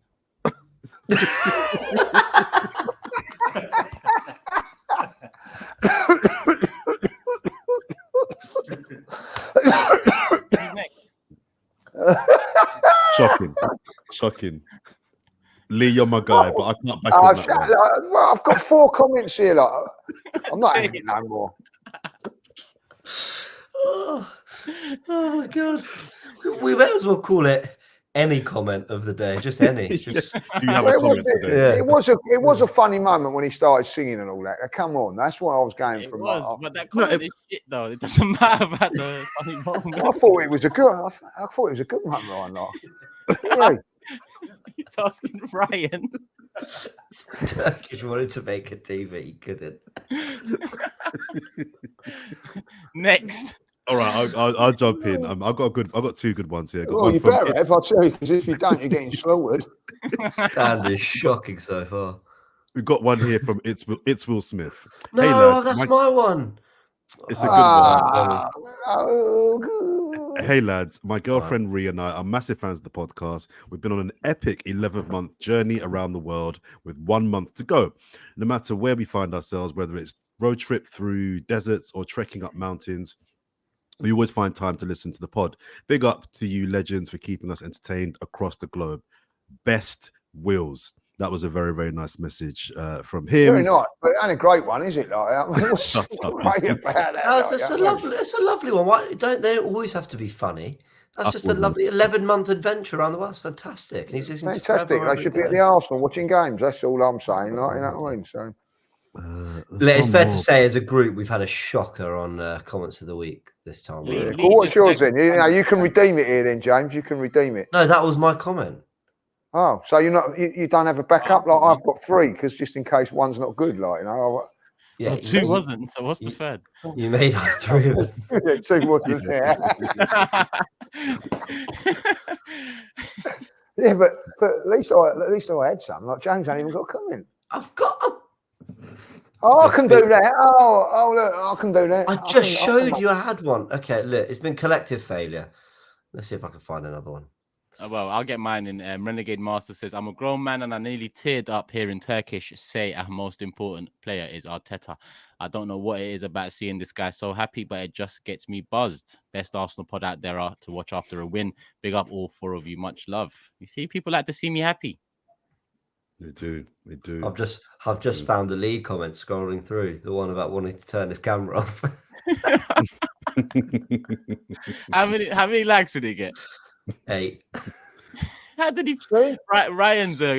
C: Shocking. Lee, you're my guy, but I can't back on that.
D: Well, I've got 4 comments here. I'm not having it no more.
B: Oh my God. We may as well call it any comment of the day, just any.
C: Do you have a comment today?
D: It was a funny moment when he started singing and all that. Come on, that's what I was going for.
A: But that comment is shit, though. It doesn't matter about the funny moment.
D: I thought it was a good one, Ryan. Yeah.
A: He's asking Ryan.
B: Turkish wanted to make a TV, couldn't.
A: Next.
C: All right, I'll jump in. I've got 2 good ones here.
D: You better have, I'll tell you, because if you don't, you're getting slaughtered.
B: Stand is shocking so far.
C: We've got one here from It's Will Smith.
B: No,
C: hey, lads,
B: that's my one.
C: It's a good one. Hey lads, my girlfriend Rhea and I are massive fans of the podcast. We've been on an epic 11-month journey around the world with 1 month to go. No matter where we find ourselves, whether it's road trip through deserts or trekking up mountains, we always find time to listen to the pod. Big up to you legends for keeping us entertained across the globe. Best Wills. That was a very, very nice message from him.
D: Very nice, but and a great one, is it? What's great about that?
B: It's a lovely one. Why they don't always have to be funny. That's just a lovely 11-month adventure around the world. It's fantastic. And he's
D: fantastic. They should be at the Arsenal watching games. That's all I'm saying. You know what I mean? So.
B: It's fair to say, as a group, we've had a shocker on comments of the week this time.
D: Well, what's yours then? You can redeem it here, then, James. You can redeem it.
B: No, that was my comment.
D: Oh, so you don't have a backup? Like I've got 3, because just in case one's not good,
A: Yeah, 2 wasn't. So what's the third?
B: You made 3 of them.
D: Yeah, 2 wasn't. Yeah, but at least I had some. Like James ain't even got a comment.
B: I've got.
D: I can do that. Oh, look, I can do that.
B: I just showed you I had one. Okay, look, it's been collective failure. Let's see if I can find another one.
A: Well, I'll get mine in. Renegade Master says, I'm a grown man and I nearly teared up hearing Turkish say our most important player is Arteta. I don't know what it is about seeing this guy so happy, but it just gets me buzzed. Best Arsenal pod out there to watch after a win. Big up all 4 of you. Much love. You see, people like to see me happy.
C: They do.
B: I've just found the lead comment scrolling through, the one about wanting to turn his camera off.
A: How many likes did he get?
B: 8.
A: How did he? Ryan's a.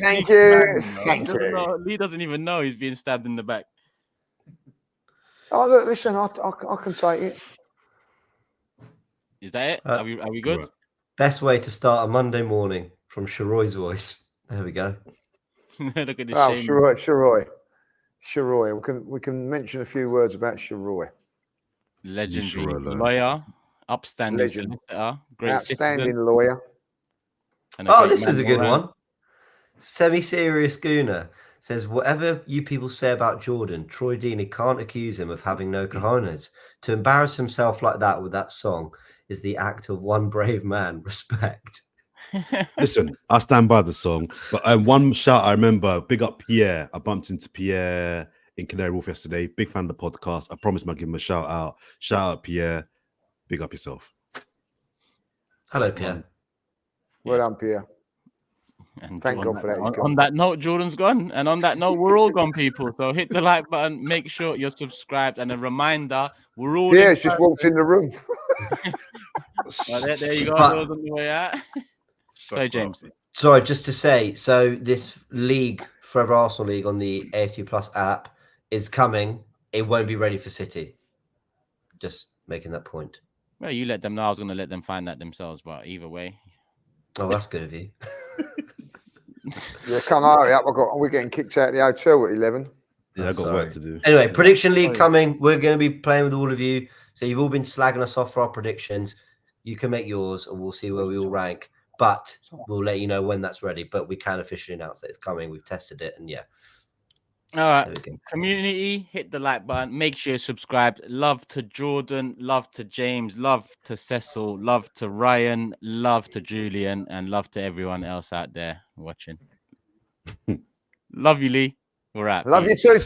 D: Thank you.
A: Lee doesn't even know he's being stabbed in the back.
D: Oh, look, listen, I can take it.
A: Is that it? Are we good?
C: Right.
B: Best way to start a Monday morning from Sharoy's voice. There we go.
A: Look at this.
D: Oh, Sharoy. We can mention a few words about Sharoy.
A: Legendary lawyer, upstanding solicitor, great
D: outstanding
A: citizen.
D: Lawyer.
B: Oh, this is a good one. Semi-serious Gooner says, whatever you people say about Jordan, Troy Deeney can't accuse him of having no cojones. To embarrass himself like that with that song is the act of one brave man. Respect.
C: Listen, I stand by the song, but one shout I remember, big up Pierre. I bumped into Pierre in Canary Wharf yesterday. Big fan of the podcast. I promised I'd give him a shout out. Shout out, Pierre. Big up yourself.
B: Hello, Pierre.
D: Well done, Pierre.
A: And
D: Thank God for that.
A: On that note, Jordan's gone. And on that note, we're all gone, people. So hit the like button. Make sure you're subscribed. And a reminder, we're all
D: it's just walked in the room.
A: There you go. Yours on the way out. Sorry, James.
B: Sorry, just to say, so this league, Forever Arsenal League on the AFTV Plus app is coming. It won't be ready for City. Just making that point.
A: Well, you let them know. I was going to let them find that themselves, but either way.
B: Oh, that's good of you.
D: Yeah, come hurry up. We're getting kicked out of the hotel at 11.
C: Yeah, I got work to do.
B: Anyway, prediction league coming. We're going to be playing with all of you. So you've all been slagging us off for our predictions. You can make yours, and we'll see where we all rank. But we'll let you know when that's ready. But we can officially announce that it's coming. We've tested it, and yeah.
A: All right, community, hit the like button. Make sure you're subscribed. Love to Jordan, love to James, love to Cecil, love to Ryan, love to Julian, and love to everyone else out there watching. Love you, Lee. We're out.
D: Love you too.